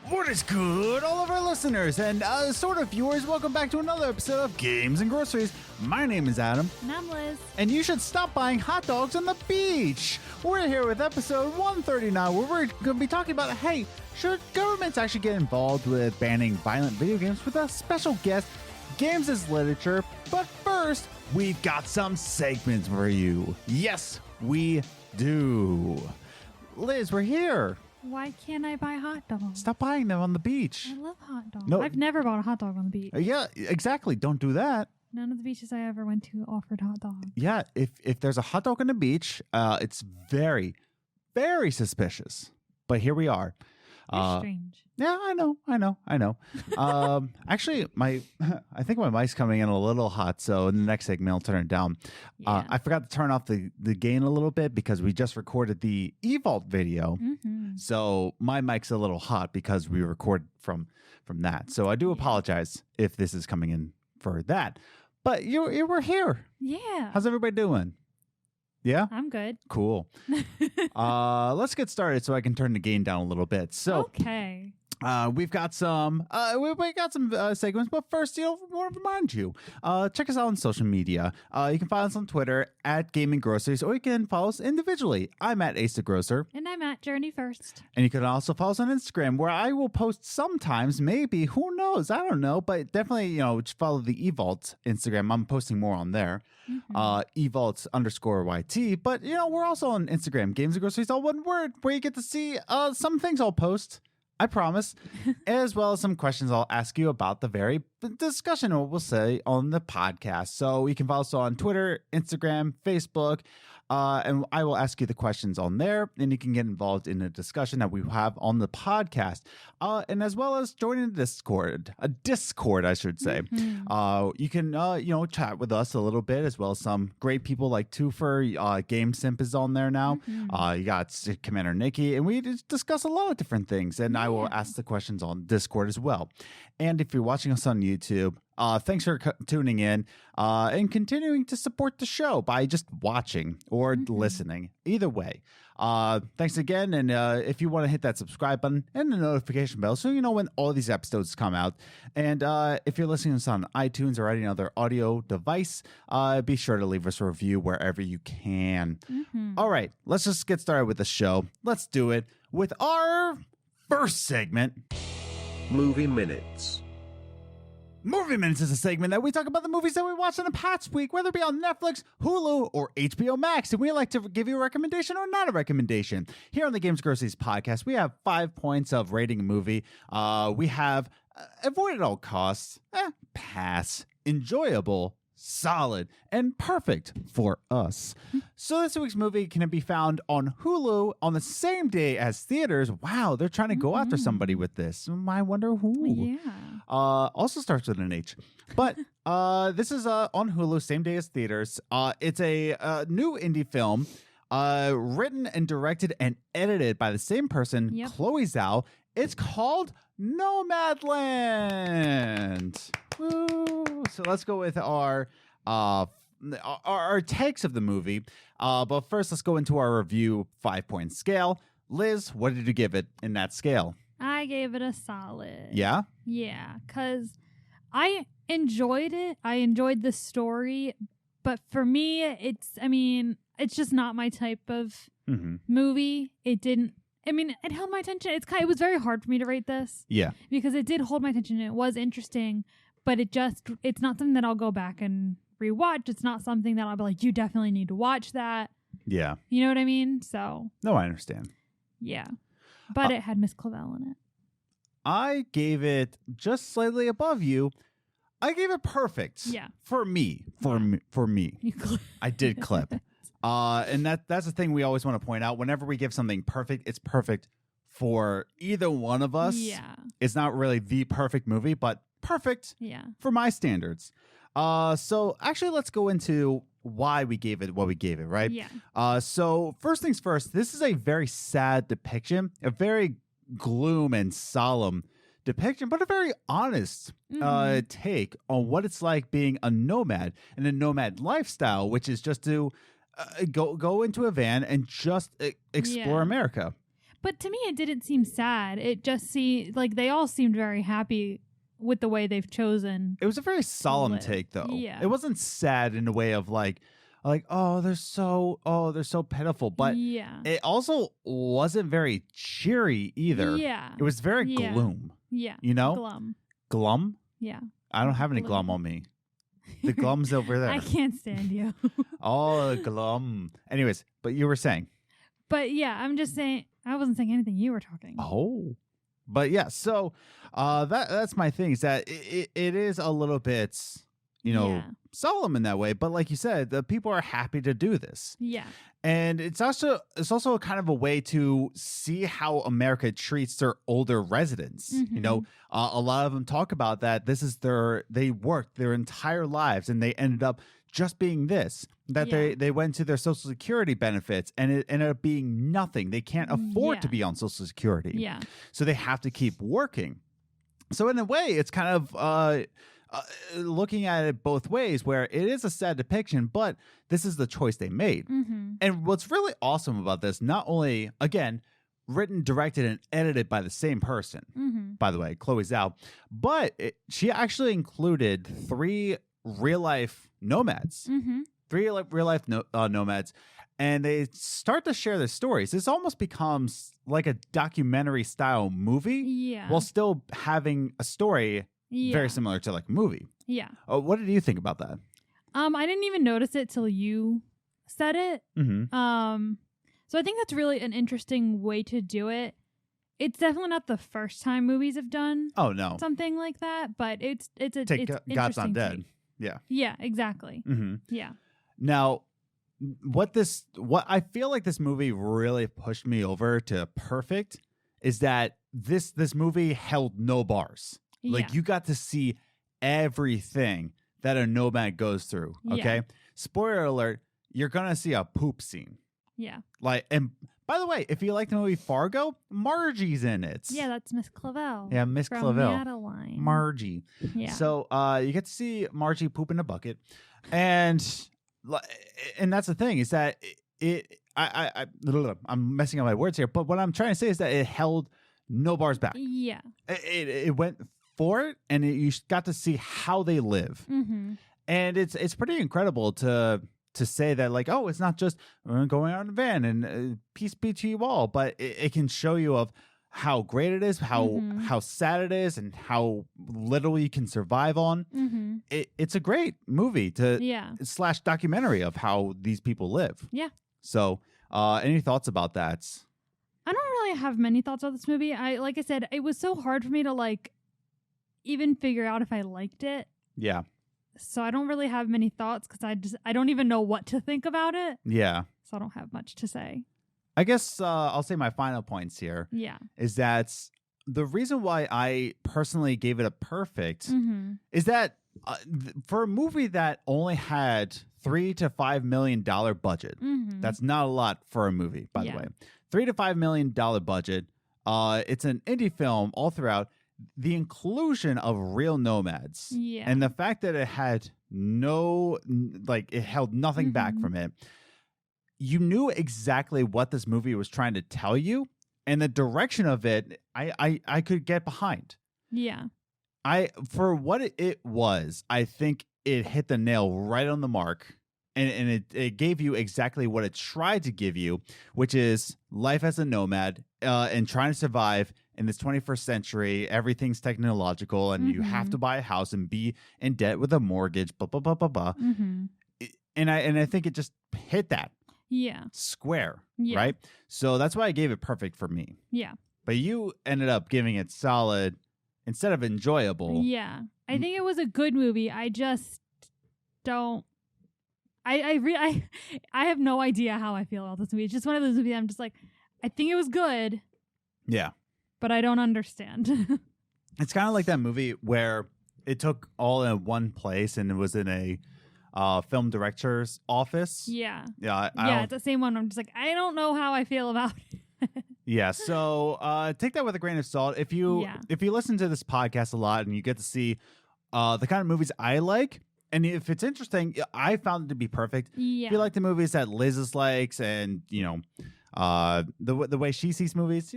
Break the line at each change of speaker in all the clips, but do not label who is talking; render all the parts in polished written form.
What is good, all of our listeners and sort of viewers? Welcome back to another episode of Games and Groceries. My name is Adam.
And I'm Liz.
And you should stop buying hot dogs on the beach. We're here with episode 139, where we're going to be talking about, hey, should governments actually get involved with banning violent video games with a special guest, Games as Literature? But first, we've got some segments for you. Yes, we do. Liz, we're here.
Why can't I buy hot dogs?
Stop buying them on the beach.
I love hot dogs.
No.
I've never bought a hot dog on the beach.
Yeah, exactly. Don't do that.
None of the beaches I ever went to offered hot dogs.
Yeah, if there's a hot dog on the beach, it's very, very suspicious. But here we are.
You're strange.
Yeah, I know. Actually, I think my mic's coming in a little hot, so in the next segment I'll turn it down.
Yeah.
I forgot to turn off the gain a little bit because we just recorded the eVault video, so my mic's a little hot because we record from that. So I do apologize if this is coming in for that. But you were here.
Yeah.
How's everybody doing? Yeah?
I'm good.
Cool. Let's get started so I can turn the gain down a little bit. So
okay.
We've got some segments, but first, I want to remind you, check us out on social media. You can find us on Twitter at Gaming Groceries, or you can follow us individually. I'm at Ace the Grocer.
And I'm at Journey First.
And you can also follow us on Instagram, where I will post sometimes, maybe, who knows, I don't know, but definitely, just follow the eVault Instagram. I'm posting more on there. eVault_YT, but we're also on Instagram, Games and Groceries, all one word, where you get to see some things I'll post, I promise, as well as some questions I'll ask you about the very discussion what we'll say on the podcast. So you can follow us on Twitter, Instagram, Facebook, and I will ask you the questions on there, and you can get involved in a discussion that we have on the podcast, and as well as joining the Discord, I should say. You can, chat with us a little bit, as well as some great people like Twofer, Game Simp is on there now. You got Commander Nikki, and we just discuss a lot of different things, and I will ask the questions on Discord as well. And if you're watching us on YouTube, thanks for tuning in and continuing to support the show by just watching or listening. Either way, thanks again. And if you want to hit that subscribe button and the notification bell so you know when all these episodes come out. And if you're listening to us on iTunes or any other audio device, be sure to leave us a review wherever you can. All right, let's just get started with the show. Let's do it with our first segment.
Movie Minutes.
Movie Minutes is a segment that we talk about the movies that we watched in the past week, whether it be on Netflix, Hulu, or HBO Max. And we like to give you a recommendation or not a recommendation. Here on the Games Groceries podcast, we have 5 points of rating a movie. We have avoid at all costs, pass, enjoyable, solid, and perfect for us. So this week's movie can be found on Hulu on the same day as theaters. Wow, they're trying to go after somebody with this. I wonder who.
Yeah.
Also starts with an H. But this is on Hulu, same day as theaters. It's a new indie film written and directed and edited by the same person, Chloe Zhao. It's called Nomadland. Woo. So let's go with our takes of the movie. But first, let's go into our review 5-point scale. Liz, what did you give it in that scale?
I gave it a solid.
Yeah?
Yeah, because I enjoyed it. I enjoyed the story. But for me, it's just not my type of movie. It held my attention. It was very hard for me to rate this. Yeah. Because it did hold my attention. It was interesting, but it's not something that I'll go back and rewatch. It's not something that I'll be like, you definitely need to watch that. Yeah. You know what I mean? So.
No, I understand.
Yeah. But it had Miss Clavel in it.
I gave it just slightly above you. I gave it perfect.
Yeah.
For me. I did clip. And that's the thing we always want to point out. Whenever we give something perfect, it's perfect for either one of us.
Yeah.
It's not really the perfect movie, but perfect for my standards. So actually, let's go into why we gave it what we gave it, right? Yeah. So first things first, this is a very sad depiction, a very gloom and solemn depiction, but a very honest take on what it's like being a nomad and a nomad lifestyle, which is just to go into a van and just explore America.
But to me, it didn't seem sad. It just seemed like they all seemed very happy with the way they've chosen.
It was a very solemn take, though.
Yeah.
It wasn't sad in a way of like, they're so pitiful. But it also wasn't very cheery either.
Yeah.
It was very gloom.
Yeah.
You know?
Glum.
Glum?
Yeah.
I don't have any glum on me. The glum's over there.
I can't stand you.
Oh, glum. Anyways, but you were saying.
But yeah, I'm just saying, I wasn't saying anything. You were talking.
Oh. But yeah, so that's my thing, is that it is a little bit, solemn in that way. But like you said, the people are happy to do this.
Yeah.
And it's also kind of a way to see how America treats their older residents.
Mm-hmm.
A lot of them talk about that. This is they worked their entire lives and they ended up just being this, that they went to their Social Security benefits and it ended up being nothing. They can't afford to be on Social Security.
Yeah.
So they have to keep working. So in a way, it's kind of looking at it both ways, where it is a sad depiction, but this is the choice they made.
Mm-hmm.
And what's really awesome about this, not only, again, written, directed, and edited by the same person, by the way, Chloe Zhao, but she actually included 3 real-life nomads.
Mm-hmm.
3 real-life nomads. And they start to share their stories. This almost becomes like a documentary-style movie while still having a story very similar to like a movie.
Yeah.
What did you think about that?
I didn't even notice it till you said it.
Mm-hmm.
So I think that's really an interesting way to do it. It's definitely not the first time movies have done something like that, but it's
God's Not Dead.
Take.
Yeah.
Yeah, exactly.
Mm-hmm.
Yeah.
Now, what I feel like this movie really pushed me over to perfect is that this movie held no bars. Like you got to see everything that a nomad goes through. Okay.
Yeah.
Spoiler alert, you're gonna see a poop scene.
Yeah.
And by the way, if you like the movie Fargo, Margie's in it.
Yeah, that's Miss Clavel.
Yeah, Miss
from
Clavel.
Madeline.
Margie.
Yeah.
So you get to see Margie poop in a bucket. And that's the thing, is that I'm messing up my words here, but what I'm trying to say is that it held no bars back.
Yeah.
It went for it, and you got to see how they live.
Mm-hmm.
And it's pretty incredible to say that, like, oh, it's not just going out in a van and peace be to you all, but it can show you of how great it is, how sad it is, and how little you can survive on.
Mm-hmm.
It's a great movie / documentary of how these people live.
Yeah.
So any thoughts about that?
I don't really have many thoughts about this movie. Like I said, it was so hard for me to like even figure out if I liked it.
Yeah.
So I don't really have many thoughts because I don't even know what to think about it.
Yeah.
So I don't have much to say.
I guess I'll say my final points here.
Yeah.
Is that the reason why I personally gave it a perfect is that for a movie that only had $3 to $5 million budget, that's not a lot for a movie, by the way. $3 to $5 million budget. It's an indie film all throughout. The inclusion of real nomads and the fact that it had it held nothing back from it. You knew exactly what this movie was trying to tell you, and the direction of it, I could get behind.
Yeah.
For what it was, I think it hit the nail right on the mark. And it gave you exactly what it tried to give you, which is life as a nomad and trying to survive in this 21st century. Everything's technological, and you have to buy a house and be in debt with a mortgage, blah, blah, blah, blah, blah. And I think it just hit that square, right? So that's why I gave it perfect for me.
Yeah.
But you ended up giving it solid instead of enjoyable.
Yeah. I think it was a good movie. I just don't. I have no idea how I feel about this movie. It's just one of those movies I'm just like, I think it was good.
Yeah.
But I don't understand.
It's kind of like that movie where it took all in one place and it was in a film director's office.
Yeah.
Yeah.
It's the same one. I'm just like, I don't know how I feel about it.
Yeah. So take that with a grain of salt. If you listen to this podcast a lot and you get to see the kind of movies I like, and if it's interesting, I found it to be perfect.
Yeah.
If you like the movies that Liz likes and, The way she sees movies,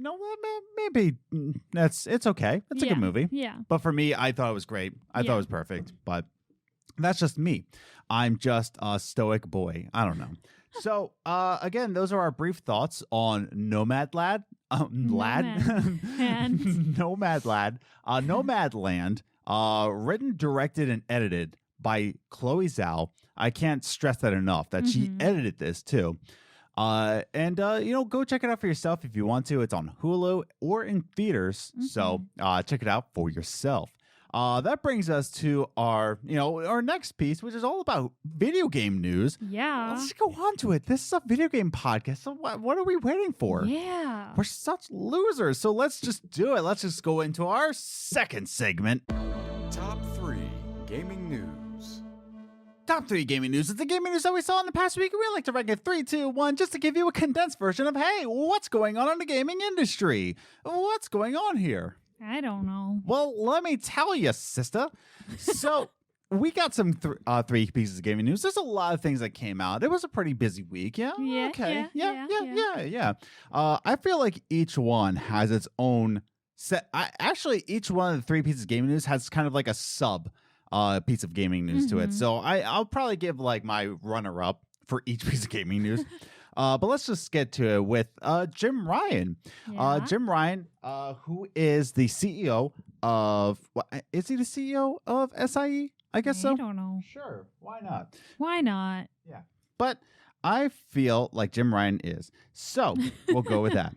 maybe it's okay. It's a good movie.
Yeah.
But for me, I thought it was great. I thought it was perfect. But that's just me. I'm just a stoic boy. I don't know. So, again, those are our brief thoughts on Nomadland. Nomadland, written, directed, and edited by Chloe Zhao. I can't stress that enough, that she edited this, too. Go check it out for yourself if you want to. It's on Hulu or in theaters. So, check it out for yourself. That brings us to our next piece, which is all about video game news.
Yeah.
Let's go on to it. This is a video game podcast. So what are we waiting for?
Yeah.
We're such losers. So let's just do it. Let's just go into our second segment.
Top 3 Gaming News.
Top 3 gaming news. It's the gaming news that we saw in the past week. We like to rank it 3, 2, 1, just to give you a condensed version of, hey, what's going on in the gaming industry? What's going on here?
I don't know.
Well, let me tell you, sister. So we got some 3 pieces of gaming news. There's a lot of things that came out. It was a pretty busy week. Yeah.
Yeah.
Okay. Yeah. I feel like each one has its own set. Actually, each one of the 3 pieces of gaming news has kind of like a sub piece of gaming news to it. So I'll probably give like my runner up for each piece of gaming news. But let's just get to it with Jim Ryan.
Yeah.
Jim Ryan, who is the CEO of... is he the CEO of SIE? I guess so.
I don't know.
Sure. Why not?
Why not?
Yeah. But I feel like Jim Ryan is. So we'll go with that.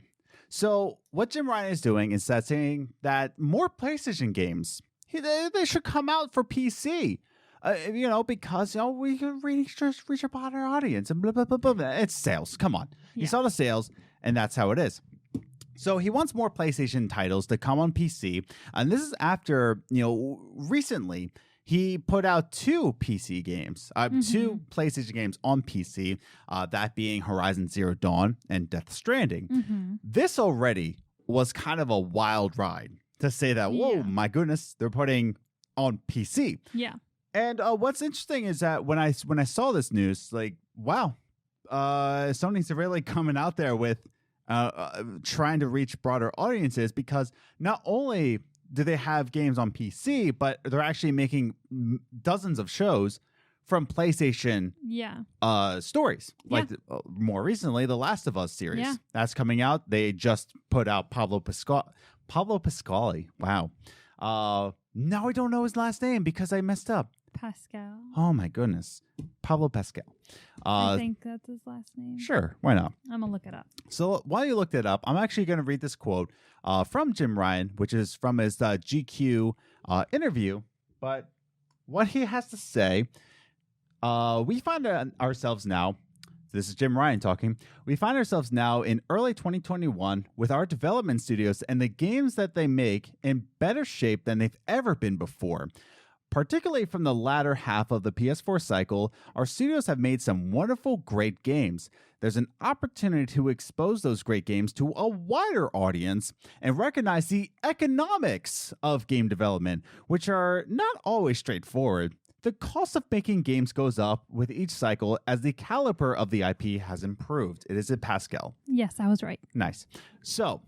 So what Jim Ryan is doing is saying that more PlayStation games, they should come out for PC. Because we can reach a broader audience and blah, blah, blah, blah. It's sales. Come on.
Yeah.
He saw the sales, and that's how it is. So he wants more PlayStation titles to come on PC. And this is after, recently he put out 2 PC games, 2 PlayStation games on PC, that being Horizon Zero Dawn and Death Stranding. This already was kind of a wild ride to say that, whoa, my goodness, they're putting on PC.
Yeah.
And what's interesting is that when I saw this news, like, wow, Sony's really coming out there with trying to reach broader audiences, because not only do they have games on PC, but they're actually making dozens of shows from PlayStation stories. Like more recently, the Last of Us series that's coming out. They just put out Pablo Pasquale. Wow. Now I don't know his last name because I messed up.
Pascal.
Oh my goodness. Pablo Pascal.
I think that's his last name.
Sure. Why not?
I'm going to look it up.
So while you looked it up, I'm actually going to read this quote from Jim Ryan, which is from his GQ interview. But what he has to say, we find ourselves now, this is Jim Ryan talking, we find ourselves now in early 2021 with our development studios and the games that they make in better shape than they've ever been before. Particularly from the latter half of the PS4 cycle, our studios have made some wonderful, great games. There's an opportunity to expose those great games to a wider audience and recognize the economics of game development, which are not always straightforward. The cost of making games goes up with each cycle as the caliber of the IP has improved. It is a Pascal.
Yes, I was right. Nice.
So,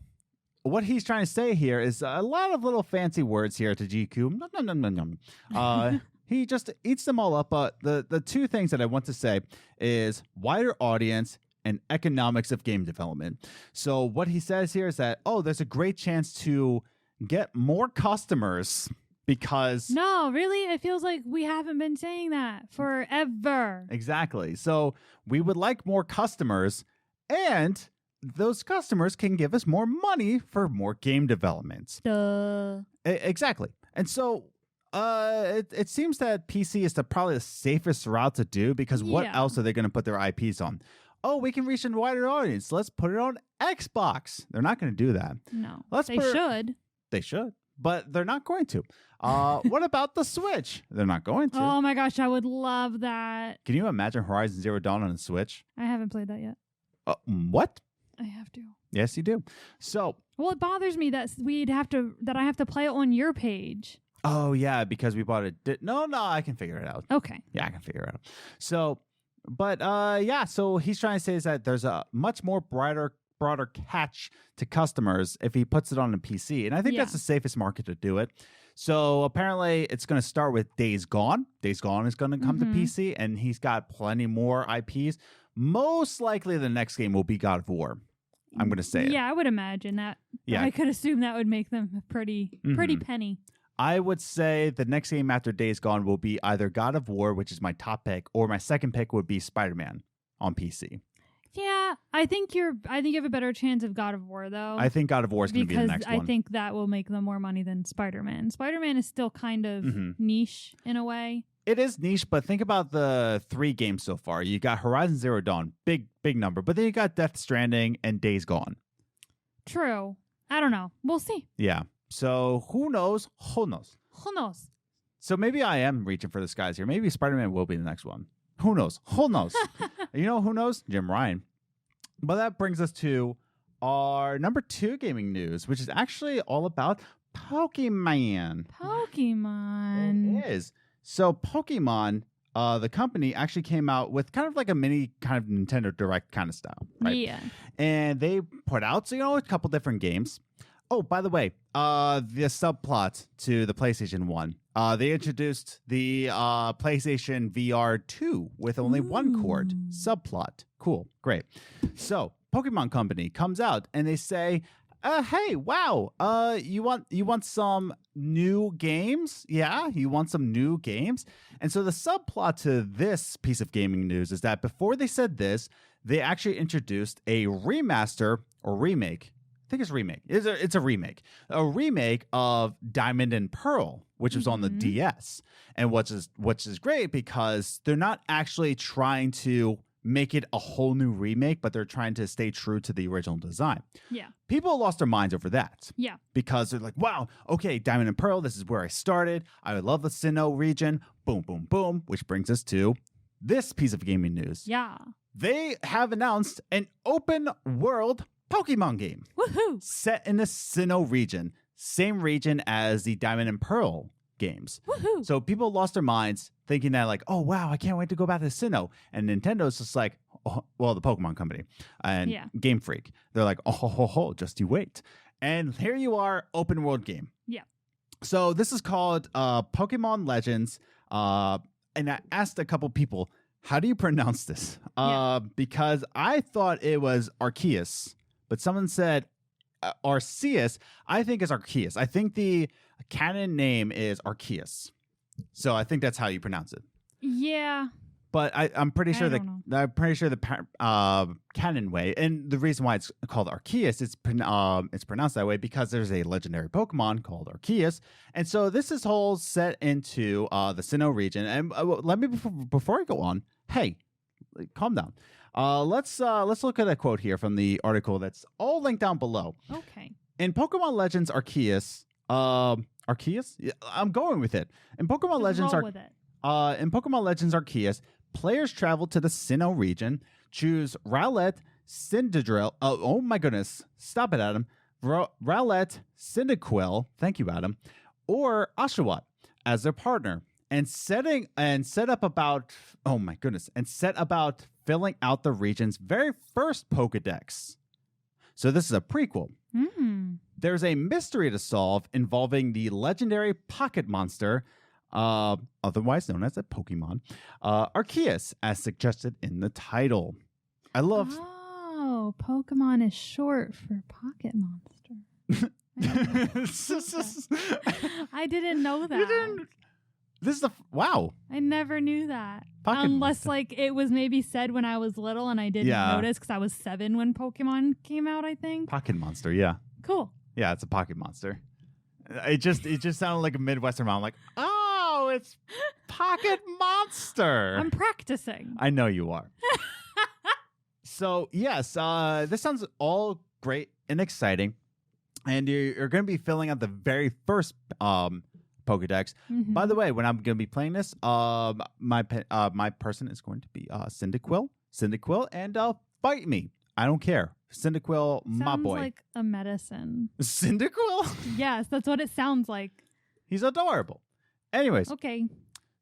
what he's trying to say here is a lot of little fancy words here to GQ. He just eats them all up. But the 2 things that I want to say is wider audience and economics of game development. So what he says here is that, there's a great chance to get more customers because...
No, really? It feels like we haven't been saying that forever.
Exactly. So we would like more customers, and those customers can give us more money for more game development.
Duh.
Exactly. And so it seems that PC is probably the safest route to do, because what else are they going to put their IPs on? Oh, we can reach a wider audience. Let's put it on Xbox. They're not going to do that.
No.
They
should.
They should, but they're not going to. What about the Switch? They're not going to.
Oh my gosh, I would love that.
Can you imagine Horizon Zero Dawn on the Switch?
I haven't played that yet.
What?
I have to.
Yes, you do. So,
well, it bothers me that I have to play it on your page.
Oh yeah, because we bought it. No, I can figure it out.
Okay.
Yeah, I can figure it out. So, But yeah, so he's trying to say is that there's a much more broader catch to customers if he puts it on a PC. And I think that's the safest market to do it. So apparently it's going to start with Days Gone. Days Gone is going to come to PC, and he's got plenty more IPs. Most likely the next game will be God of War. I'm going to say it.
Yeah, I would imagine that.
Yeah.
I could assume that would make them pretty penny.
I would say the next game after Days Gone will be either God of War, which is my top pick, or my second pick would be Spider-Man on PC.
Yeah, I think you have a better chance of God of War though.
I think God of War is going to be the next one.
Because I think that will make them more money than Spider-Man. Spider-Man is still kind of niche in a way.
It is niche, but think about the 3 games so far. You got Horizon Zero Dawn, big number, but then you got Death Stranding and Days Gone.
True. I don't know. We'll see.
Yeah. So who knows? Who knows?
Who knows?
So maybe I am reaching for the skies here. Maybe Spider-Man will be the next one. Who knows? Who knows? You know who knows? Jim Ryan. But that brings us to our number 2 gaming news, which is actually all about Pokemon.
Pokemon.
It is. So Pokemon, the company actually came out with kind of like a mini kind of Nintendo Direct kind of style, right?
Yeah.
And they put out, a couple different games. Oh, by the way, the subplot to the PlayStation 1. They introduced the PlayStation VR 2 with only one chord subplot. Cool. Great. So Pokemon Company comes out and they say, hey, wow, you want some new games? Yeah, you want some new games? And so the subplot to this piece of gaming news is that before they said this, they actually introduced a remaster or remake. I think it's remake. It's a remake. A remake of Diamond and Pearl, which was on the DS. And which is great because they're not actually trying to make it a whole new remake, but they're trying to stay true to the original design.
Yeah.
People lost their minds over that.
Yeah.
Because they're like, wow, okay, Diamond and Pearl, this is where I started. I love the Sinnoh region. Boom, boom, boom. Which brings us to this piece of gaming news.
Yeah.
They have announced an open world Pokemon game.
Woohoo!
Set in the Sinnoh region. Same region as the Diamond and Pearl games.
Woohoo!
So people lost their minds thinking that like, oh, wow, I can't wait to go back to Sinnoh. And Nintendo's just like, oh, well, the Pokemon Company and Game Freak. They're like, oh, ho, ho, ho, just you wait. And here you are, open world game.
Yeah.
So this is called Pokemon Legends. And I asked a couple people, how do you pronounce this? Because I thought it was Arceus, but someone said Arceus. I think it's Arceus. I think the canon name is Arceus. So I think that's how you pronounce it.
Yeah.
But I'm pretty sure
the
canon way, and the reason why it's called Arceus, it's pronounced that way because there's a legendary Pokemon called Arceus, and so this is whole set into the Sinnoh region. And let me before I go on, hey, calm down. Let's look at a quote here from the article that's all linked down below.
Okay.
In Pokemon Legends Arceus, Arceus? Yeah, I'm going with it. In Pokemon Legends Arceus, players travel to the Sinnoh region, choose Rowlet, Cyndaquil. Oh my goodness! Stop it, Adam. Rowlet, Cyndaquil. Thank you, Adam. Or Oshawott as their partner, and set about filling out the region's very first Pokedex. So this is a prequel. There's a mystery to solve involving the legendary pocket monster, otherwise known as a Pokemon, Arceus, as suggested in the title. I love...
Oh, Pokemon is short for pocket monster. I didn't know that.
You didn't... This is the... Wow.
I never knew that.
Pocket
Unless,
monster.
it was maybe said when I was little and I didn't notice because I was 7 when Pokemon came out, I think.
Pocket monster, yeah.
Cool.
Yeah, it's a pocket monster. It just sounded like a Midwestern mom, like, oh, it's Pocket Monster.
I'm practicing.
I know you are. So, yes, this sounds all great and exciting. And you're going to be filling out the very first Pokedex. By the way, when I'm going to be playing this, my person is going to be Cyndaquil, and fight me. I don't care. Cyndaquil, my boy.
Sounds like a medicine.
Cyndaquil?
Yes, that's what it sounds like.
He's adorable. Anyways.
Okay.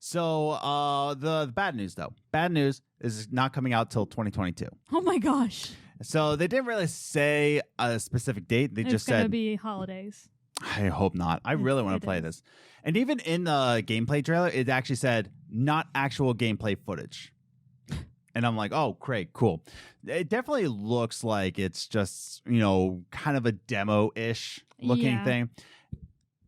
So the bad news, though. Bad news is not coming out till 2022.
Oh my gosh.
So they didn't really say a specific date. They just
It's going to
said,
be holidays.
I hope not. I really want to play this. And even in the gameplay trailer, it actually said not actual gameplay footage. And I'm like, oh, great, cool. It definitely looks like it's just, kind of a demo-ish looking thing.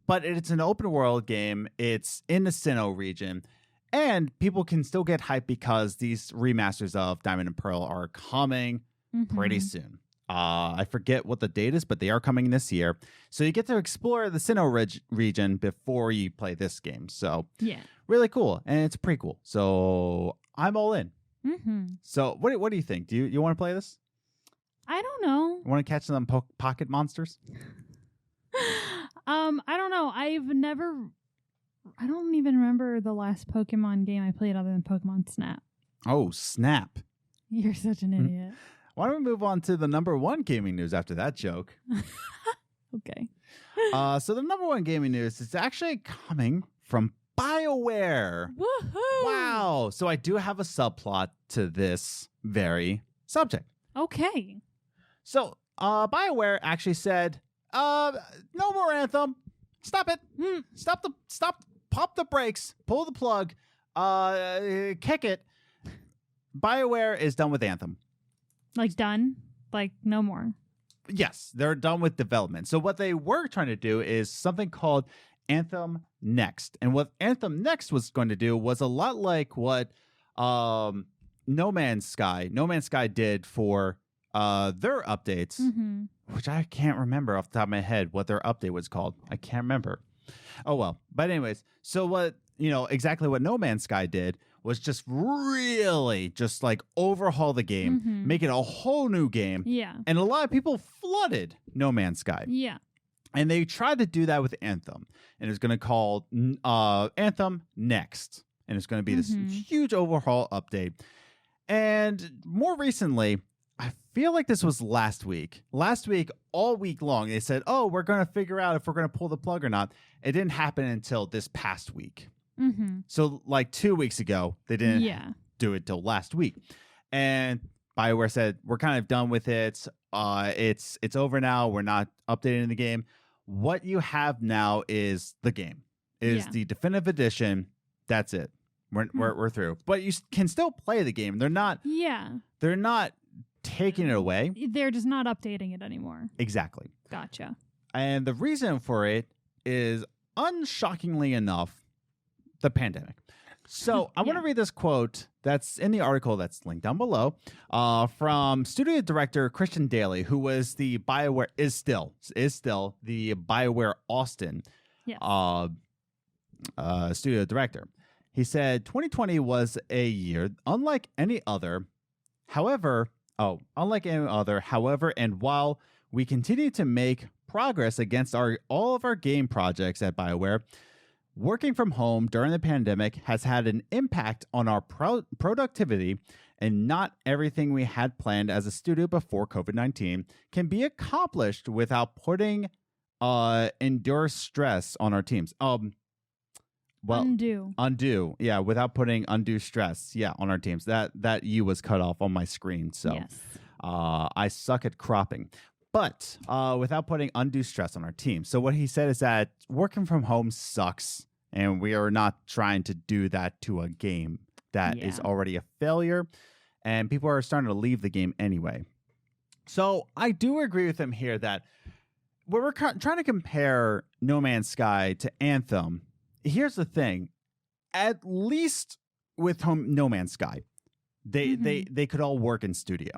But it's an open world game. It's in the Sinnoh region. And people can still get hyped because these remasters of Diamond and Pearl are coming pretty soon. I forget what the date is, but they are coming this year. So you get to explore the Sinnoh region before you play this game. So really cool. And it's a prequel. So I'm all in. So what do you think? Do you want to play this?
I don't know.
You want to catch some pocket monsters?
I don't know. I don't even remember the last Pokemon game I played other than Pokemon Snap.
Oh, Snap.
You're such an idiot.
Why don't we move on to the number one gaming news after that joke?
Okay.
So the number one gaming news is actually coming from Bioware.
Woohoo!
Wow. So I do have a subplot to this very subject.
Okay.
So Bioware actually said, no more Anthem. Stop it. Stop. Pop the brakes. Pull the plug. Kick it. Bioware is done with Anthem.
Like done? Like no more?
Yes, they're done with development. So what they were trying to do is something called Anthem Next. And what Anthem Next was going to do was a lot like what No Man's Sky did for their updates, which I can't remember off the top of my head what their update was called. I can't remember. Oh, well. But anyways, so what, exactly what No Man's Sky did was just really just like overhaul the game, make it a whole new game.
Yeah.
And a lot of people flooded No Man's Sky.
Yeah.
And they tried to do that with Anthem. And it's going to call Anthem Next. And it's going to be this huge overhaul update. And more recently, I feel like this was last week. Last week, all week long, they said, oh, we're going to figure out if we're going to pull the plug or not. It didn't happen until this past week. So like 2 weeks ago, they didn't do it till last week. And BioWare said, we're kind of done with it. It's over now. We're not updating the game. What you have now is the game. Is the definitive edition. That's it. We're through. But you can still play the game. They're not taking it away.
They're just not updating it anymore.
Exactly.
Gotcha.
And the reason for it is, unshockingly enough, the pandemic. So I want to read this quote that's in the article that's linked down below from studio director Christian Daly, who was the BioWare, is still the BioWare Austin studio director. He said, 2020 was a year unlike any other. However, and while we continue to make progress against all of our game projects at BioWare, working from home during the pandemic has had an impact on our productivity, and not everything we had planned as a studio before COVID-19 can be accomplished without putting endure stress on our teams. Undo. Yeah, without putting undue stress, on our teams. That U was cut off on my screen, so I suck at cropping. But without putting undue stress on our team. So what he said is that working from home sucks, and we are not trying to do that to a game that is already a failure, and people are starting to leave the game anyway. So I do agree with him here that when we're trying to compare No Man's Sky to Anthem, here's the thing. At least with No Man's Sky, they could all work in studio.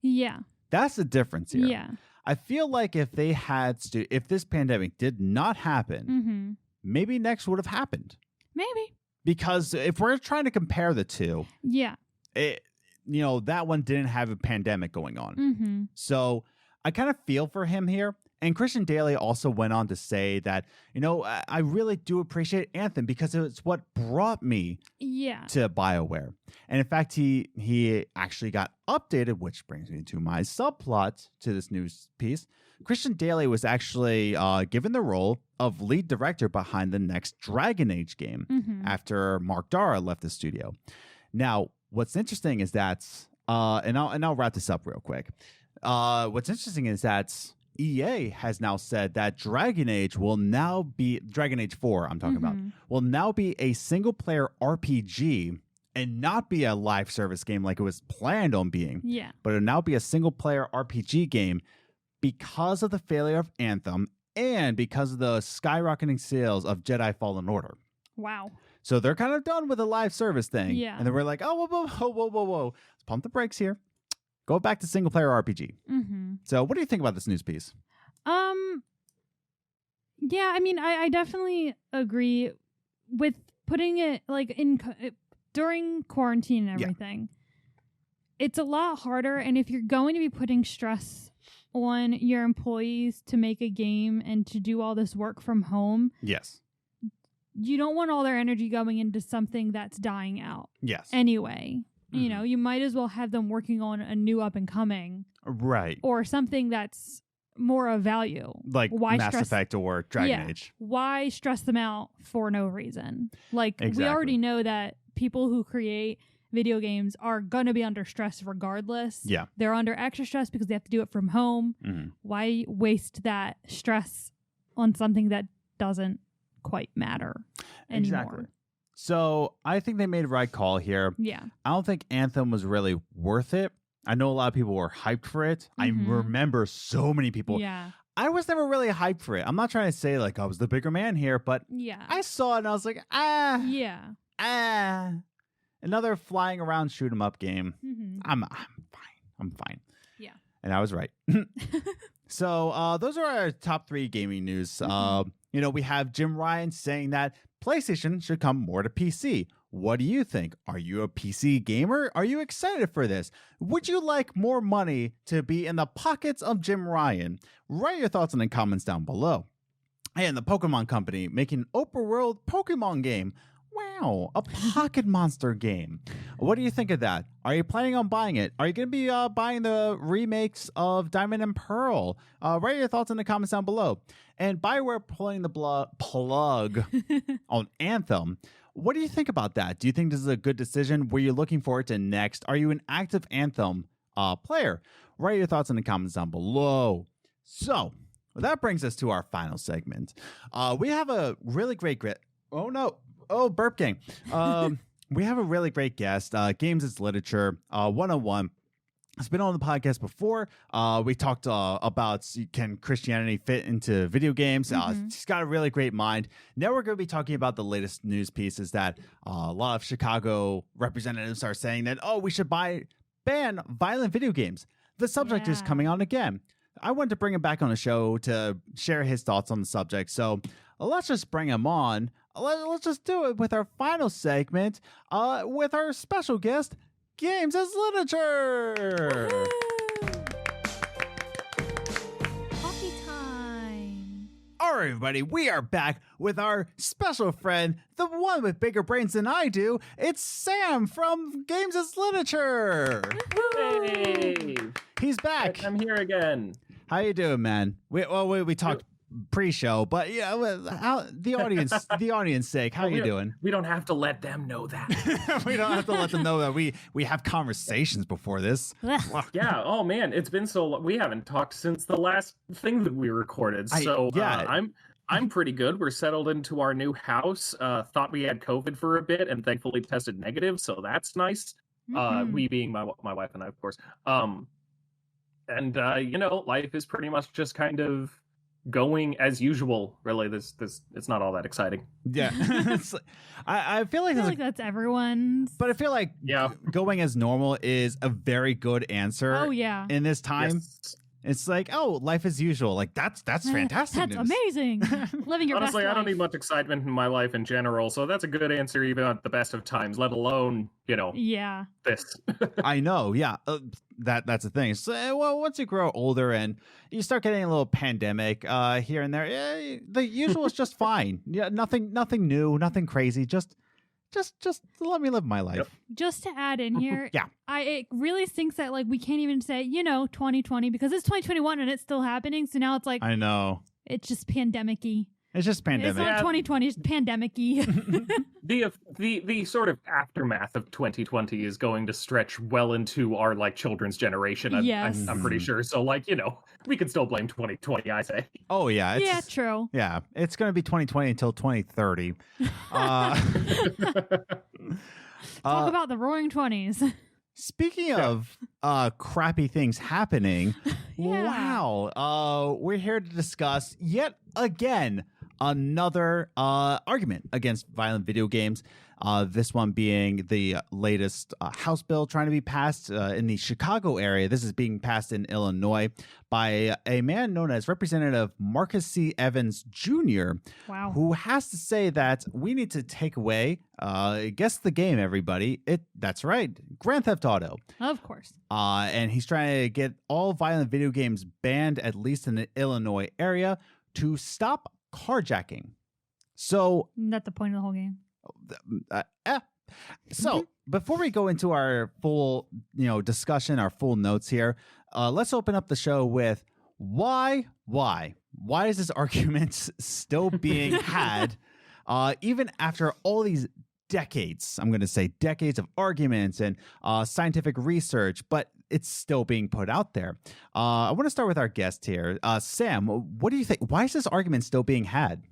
Yeah. That's the difference here. Yeah. I feel like if they had if this pandemic did not happen, maybe Next would have happened. Maybe. Because if we're trying to compare the two, that one didn't have a pandemic going on. So I kind of feel for him here. And Christian Daly also went on to say that, I really do appreciate Anthem because it's what brought me to BioWare. And in fact, he actually got updated, which brings me to my subplot to this news piece. Christian Daly was actually given the role of lead director behind the next Dragon Age game after Mark Dara left the studio. Now, what's interesting is that, and I'll wrap this up real quick. What's interesting is that EA has now said that Dragon Age 4, I'm talking about, will now be a single player RPG and not be a live service game like it was planned on being.
Yeah.
But it'll now be a single player RPG game because of the failure of Anthem and because of the skyrocketing sales of Jedi Fallen Order.
Wow.
So they're kind of done with the live service thing.
Yeah.
And then we're like, oh, whoa. Let's pump the brakes here. Go back to single player RPG. So what do you think about this news piece?
Yeah, I mean, I definitely agree with putting it like during quarantine and everything. It's a lot harder. And if you're going to be putting stress on your employees to make a game and to do all this work from home.
Yes.
You don't want all their energy going into something that's dying out.
Yes.
Anyway. You know, you might as well have them working on a new up and coming.
Right.
Or something that's more of value.
Like Mass Effect or Dragon Age.
Why stress them out for no reason? Like, we already know that people who create video games are going to be under stress regardless. Yeah. They're under extra stress because they have to do it from home. Why waste that stress on something that doesn't quite matter anymore? Exactly.
So I think they made the right call here.
Yeah.
I don't think Anthem was really worth it. I know a lot of people were hyped for it. I remember so many people.
Yeah.
I was never really hyped for it. I'm not trying to say like I was the bigger man here, but I saw it and I was like, another flying around shoot 'em up game. I'm fine. Yeah. And I was right. So those are our top 3 gaming news. We have Jim Ryan saying that PlayStation should come more to PC. What do you think? Are you a PC gamer? Are you excited for this? Would you like more money to be in the pockets of Jim Ryan? Write your thoughts in the comments down below. And the Pokemon Company making an open world Pokemon game. Wow, a Pocket Monster game. What do you think of that? Are you planning on buying it? Are you going to be buying the remakes of Diamond and Pearl? Write your thoughts in the comments down below. And Bioware pulling the plug on Anthem. What do you think about that? Do you think this is a good decision? Were you looking forward to next? Are you an active Anthem player? Write your thoughts in the comments down below. So that brings us to our final segment. We have a really great burp gang. We have a really great guest. Games is Literature 101. It's been on the podcast before. We talked about can Christianity fit into video games. She's got a really great mind. Now we're going to be talking about the latest news pieces that a lot of Chicago representatives are saying that, we should ban violent video games. The subject is coming on again. I wanted to bring him back on the show to share his thoughts on the subject. So let's just bring him on. Let's just do it with our final segment with our special guest, Games as Literature.
Coffee time.
All right, everybody, we are back with our special friend, the one with bigger brains than I do. It's Sam from Games as Literature.
Hey,
he's back.
I'm here again.
How you doing, man? We talked pre-show, but how the audience sake, how you doing?
We don't have to let them know that.
We don't have to let them know that we have conversations before this.
Yeah. Oh man, it's been so long. We haven't talked since the last thing that we recorded. I'm pretty good. We're settled into our new house. Thought we had COVID for a bit and thankfully tested negative, so that's nice. We being my wife and I, of course. Life is pretty much just kind of going as usual. Really, this it's not all that exciting.
Yeah. I feel like
that's everyone's,
but I feel like going as normal is a very good answer. In this time. Yes. It's like, life as usual. Like that's fantastic.
That's amazing. Living your
Honestly,
best life.
I don't need much excitement in my life in general, so that's a good answer even at the best of times, let alone, this.
I know, yeah. That's the thing. So, once you grow older and you start getting a little pandemic here and there, the usual is just fine. Yeah, nothing new, nothing crazy, just just let me live my life.
Yep.
Just to add in here,
Yeah.
it really stinks that like we can't even say 2020 because it's 2021 and it's still happening. So now it's like
I know.
it's just pandemic-y.
It's just pandemic.
It's not 2020, it's pandemic-y.
The sort of aftermath of 2020 is going to stretch well into our like children's generation.
Yes.
I'm pretty sure. So like we can still blame 2020. I say.
Oh yeah.
Yeah, true.
Yeah, it's going to be 2020 until 2030.
Talk about the Roaring 20s.
Speaking of crappy things happening,
Yeah.
wow, we're here to discuss yet again another argument against violent video games. This one being the latest House bill trying to be passed in the Chicago area. This is being passed in Illinois by a man known as Representative Marcus C. Evans Jr.,
Wow.
who has to say that we need to take away, guess the game, everybody. That's right, Grand Theft Auto.
Of course.
And he's trying to get all violent video games banned, at least in the Illinois area, to stop carjacking. So
That's the point of the whole game.
So before we go into our full, discussion, our full notes here, let's open up the show with why is this argument still being had, even after all these decades? I'm going to say decades of arguments and scientific research, but it's still being put out there. I want to start with our guest here, Sam. What do you think? Why is this argument still being had?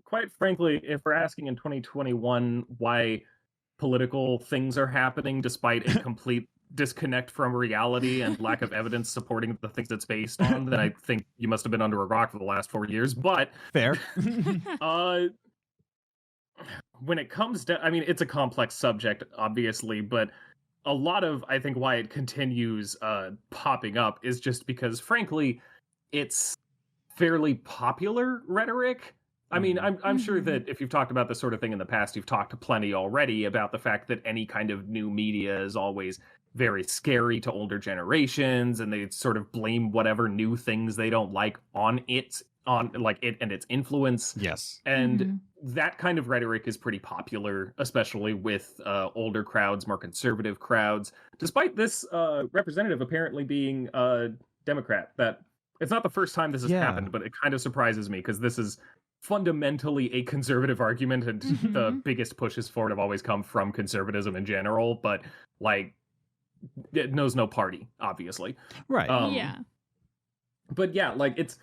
Quite frankly, if we're asking in 2021 why political things are happening despite a complete disconnect from reality and lack of evidence supporting the things it's based on, then I think you must have been under a rock for the last 4 years. But
fair.
When it comes to, I mean, it's a complex subject, obviously, but a lot of, I think, why it continues popping up is just because, frankly, it's fairly popular rhetoric. I mean, I'm sure that if you've talked about this sort of thing in the past, you've talked plenty already about the fact that any kind of new media is always very scary to older generations, and they sort of blame whatever new things they don't like on it and its influence.
Yes.
And that kind of rhetoric is pretty popular, especially with older crowds, more conservative crowds, despite this representative apparently being a Democrat. That it's not the first time this has happened, but it kind of surprises me because this is fundamentally a conservative argument, and the biggest pushes for it have always come from conservatism in general, but like it knows no party, obviously.
Right.
But yeah, like it's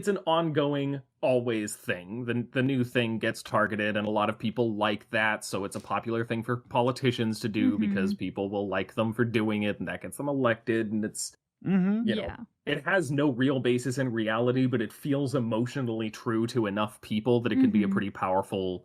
an ongoing always thing. The new thing gets targeted, and a lot of people like that, so it's a popular thing for politicians to do because people will like them for doing it, and that gets them elected, and it's you know, it has no real basis in reality, but it feels emotionally true to enough people that it can be a pretty powerful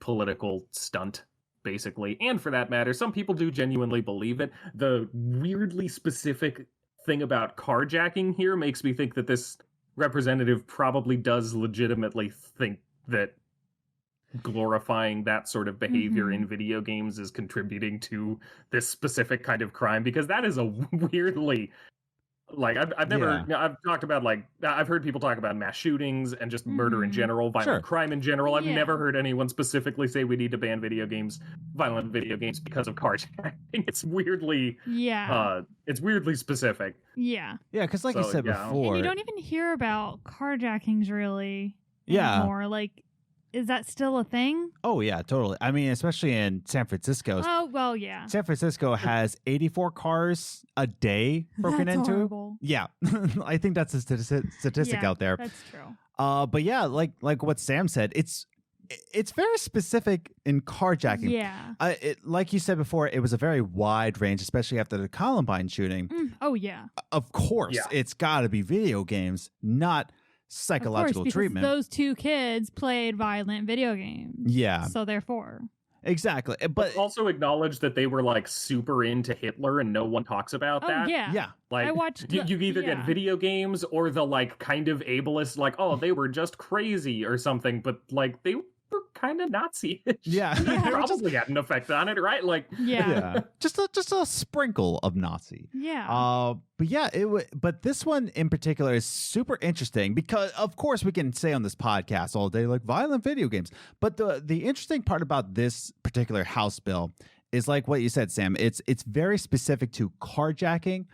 political stunt, basically. And for that matter, some people do genuinely believe it. The weirdly specific thing about carjacking here makes me think that this representative probably does legitimately think that glorifying that sort of behavior in video games is contributing to this specific kind of crime, because that is a weirdly, like, I've never, I've talked about, like, I've heard people talk about mass shootings and just murder in general, violent crime in general. I've never heard anyone specifically say we need to ban video games, violent video games, because of carjacking. It's weirdly, it's weirdly specific.
Yeah,
because like you said before,
and you don't even hear about carjackings really anymore. Like, is that still a thing?
Oh, yeah, totally. I mean, especially in San Francisco.
Oh, well, yeah.
San Francisco has 84 cars a day broken
That's
into.
Horrible.
Yeah. I think that's a statistic out there.
That's true.
But yeah, like what Sam said, it's very specific in carjacking.
Yeah.
Like you said before, it was a very wide range, especially after the Columbine shooting.
Oh, yeah.
Of course, it's got to be video games, not psychological treatment.
Those two kids played violent video games.
Yeah.
So therefore.
Exactly. But
also acknowledge that they were like super into Hitler and no one talks about that.
Yeah.
Yeah.
Like
I watched
you either get video games or the like kind of ableist, like, oh, they were just crazy or something, but like they were kind of Nazi-ish.
Yeah.
Probably had an effect on it, right? Like,
yeah.
Just a sprinkle of Nazi.
Yeah.
But yeah, but this one in particular is super interesting because, of course, we can say on this podcast all day like violent video games. But the interesting part about this particular House bill is like what you said, Sam. It's very specific to carjacking,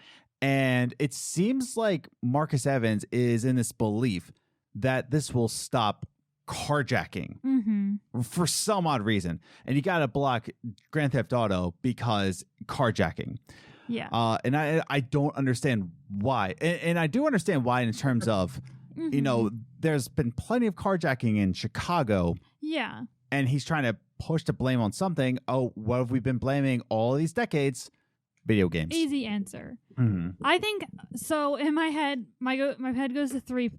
and it seems like Marcus Evans is in this belief that this will stop carjacking for some odd reason, and you got to block Grand Theft Auto because carjacking.
Yeah.
And I don't understand why, and I do understand why in terms of you know, there's been plenty of carjacking in Chicago.
Yeah.
And he's trying to push the blame on something. Oh, what have we been blaming all these decades? Video games.
Easy answer. I think so. In my head, my head goes to three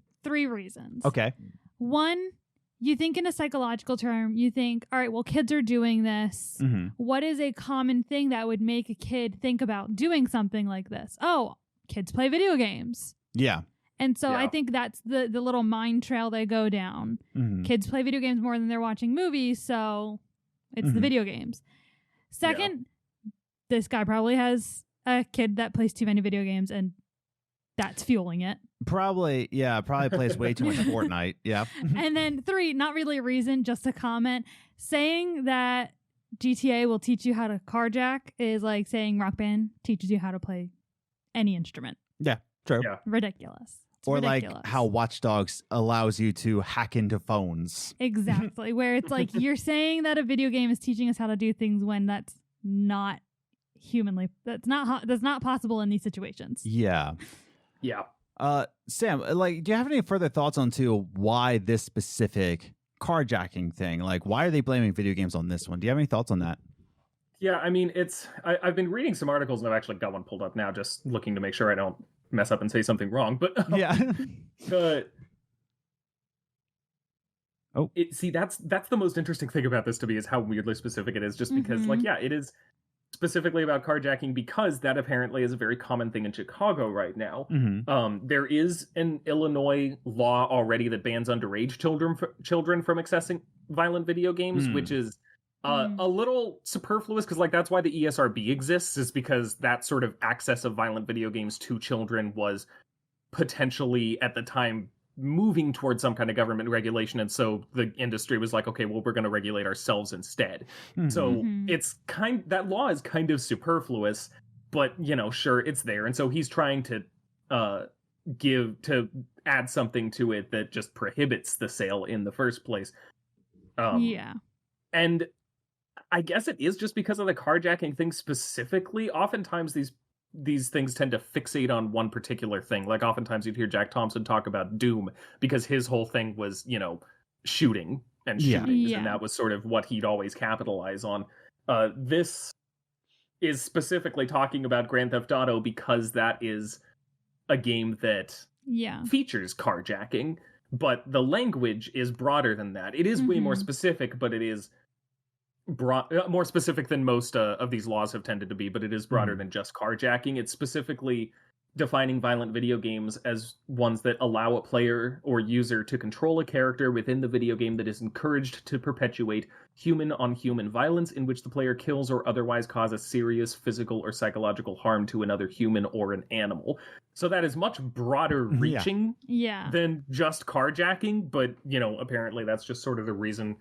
reasons.
Okay.
One, you think in a psychological term, you think, all right, well, kids are doing this. What is a common thing that would make a kid think about doing something like this? Oh, kids play video games.
Yeah.
And so I think that's the little mind trail they go down. Kids play video games more than they're watching movies, so it's the video games. Second, this guy probably has a kid that plays too many video games, and that's fueling it.
Probably plays way too much Fortnite. Yeah.
And then 3, not really a reason, just a comment. Saying that GTA will teach you how to carjack is like saying Rock Band teaches you how to play any instrument.
Yeah, true.
Yeah.
Ridiculous. It's
or
ridiculous.
like how Watch Dogs allows you to hack into phones.
Exactly. Where it's like you're saying that a video game is teaching us how to do things when that's not that's not possible in these situations.
Yeah.
Yeah.
Sam, like, do you have any further thoughts onto why this specific carjacking thing? Like, why are they blaming video games on this one? Do you have any thoughts on that?
Yeah, I mean, I've been reading some articles, and I've actually got one pulled up now, just looking to make sure I don't mess up and say something wrong. But
yeah.
That's the most interesting thing about this to me is how weirdly specific it is, just because, like, yeah, it is specifically about carjacking because that apparently is a very common thing in Chicago right now. There is an Illinois law already that bans underage children from accessing violent video games, which is a little superfluous because, like, that's why the ESRB exists, is because that sort of access of violent video games to children was potentially at the time moving towards some kind of government regulation, and so the industry was like, okay, well, we're going to regulate ourselves instead. So it's that law is kind of superfluous, but you know, sure, it's there, and so he's trying to add something to it that just prohibits the sale in the first place. And I guess it is just because of the carjacking thing specifically. Oftentimes these things tend to fixate on one particular thing. Like, oftentimes you'd hear Jack Thompson talk about Doom because his whole thing was, you know, shooting and shootings, and that was sort of what he'd always capitalize on. This is specifically talking about Grand Theft Auto because that is a game that features carjacking, but the language is broader than that. It is way more specific, but it is more specific than most of these laws have tended to be, but it is broader than just carjacking. It's specifically defining violent video games as ones that allow a player or user to control a character within the video game that is encouraged to perpetuate human-on-human violence in which the player kills or otherwise causes serious physical or psychological harm to another human or an animal. So that is much broader reaching than just carjacking, but, you know, apparently that's just sort of the reason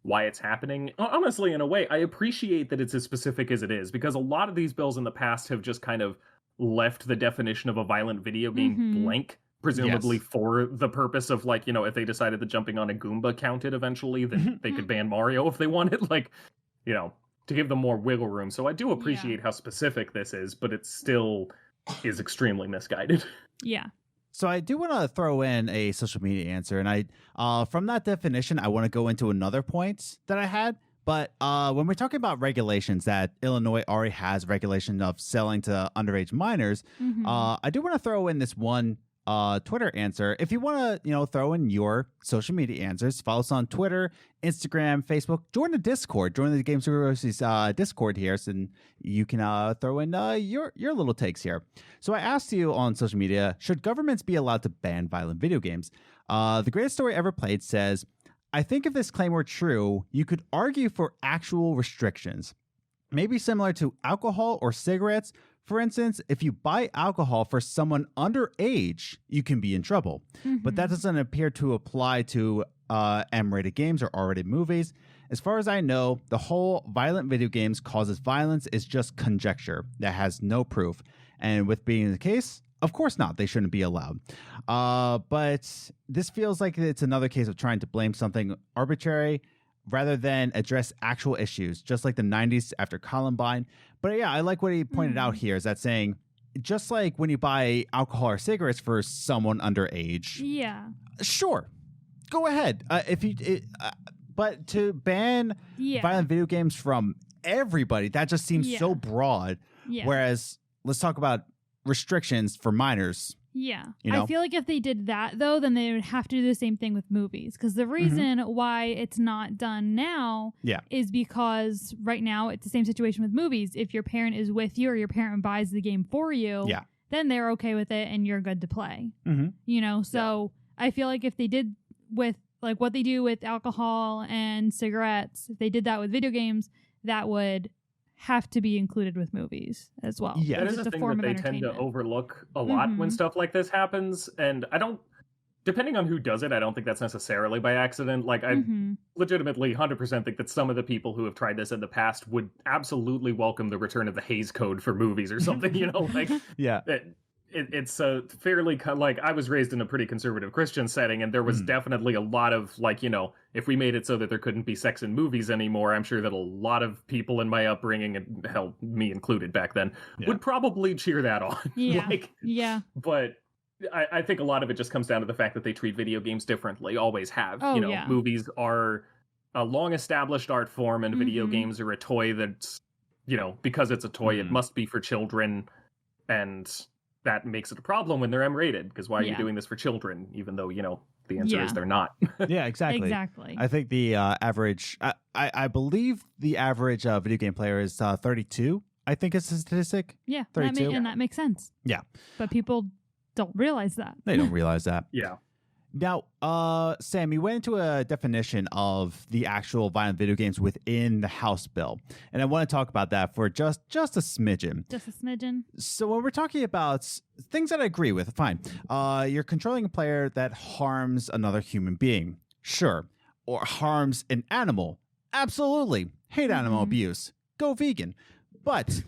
why it's happening. Honestly, in a way, I appreciate that it's as specific as it is, because a lot of these bills in the past have just kind of left the definition of a violent video game blank, presumably for the purpose of, like, you know, if they decided that jumping on a Goomba counted eventually, then they could ban Mario if they wanted, like, you know, to give them more wiggle room. So I do appreciate how specific this is, but it still is extremely misguided.
Yeah.
So I do want to throw in a social media answer, and I from that definition, I want to go into another point that I had. But when we're talking about regulations, that Illinois already has regulation of selling to underage minors, I do want to throw in this one Twitter answer. If you want to, you know, throw in your social media answers, follow us on Twitter, Instagram, Facebook. Join the Discord. Join the Games Groceries Discord here, so you can throw in your little takes here. So I asked you on social media, should governments be allowed to ban violent video games? The Greatest Story Ever Played says, I think if this claim were true, you could argue for actual restrictions, maybe similar to alcohol or cigarettes. For instance, if you buy alcohol for someone underage, you can be in trouble. But that doesn't appear to apply to M-rated games or R-rated movies. As far as I know, the whole violent video games causes violence is just conjecture that has no proof. And with being the case, of course not. They shouldn't be allowed. But this feels like it's another case of trying to blame something arbitrary rather than address actual issues, just like the 90s after Columbine. But yeah, I like what he pointed out here is that saying, just like when you buy alcohol or cigarettes for someone underage.
Yeah.
Sure. Go ahead. But to ban violent video games from everybody, that just seems so broad. Yeah. Whereas let's talk about restrictions for minors.
Yeah. I feel like if they did that, though, then they would have to do the same thing with movies. Because the reason why it's not done now is because right now it's the same situation with movies. If your parent is with you or your parent buys the game for you, then they're okay with it and you're good to play. So I feel like if they did with like what they do with alcohol and cigarettes, if they did that with video games, that would have to be included with movies as well.
Yeah, that is a thing that they tend to overlook a lot when stuff like this happens. And I don't, depending on who does it, I don't think that's necessarily by accident. Like, I legitimately 100% think that some of the people who have tried this in the past would absolutely welcome the return of the Hays Code for movies or something, like, it's a fairly, like, I was raised in a pretty conservative Christian setting, and there was definitely a lot of, like, if we made it so that there couldn't be sex in movies anymore, I'm sure that a lot of people in my upbringing, and hell, me included back then, would probably cheer that on. But I think a lot of it just comes down to the fact that they treat video games differently, always have. Movies are a long-established art form, and video games are a toy that's, because it's a toy, it must be for children, and that makes it a problem when they're M-rated, because why are you doing this for children, even though, the answer is they're not.
Yeah, exactly. I think the average, I believe the average video game player is 32, I think it's a statistic.
Yeah,
32.
And that makes sense.
Yeah.
But people don't realize that.
They don't realize that.
Yeah.
Now, Sam, you went into a definition of the actual violent video games within the House bill, and I want to talk about that for just a smidgen.
Just a smidgen.
So when we're talking about things that I agree with, fine. You're controlling a player that harms another human being, sure, or harms an animal, absolutely. Hate animal abuse. Go vegan. But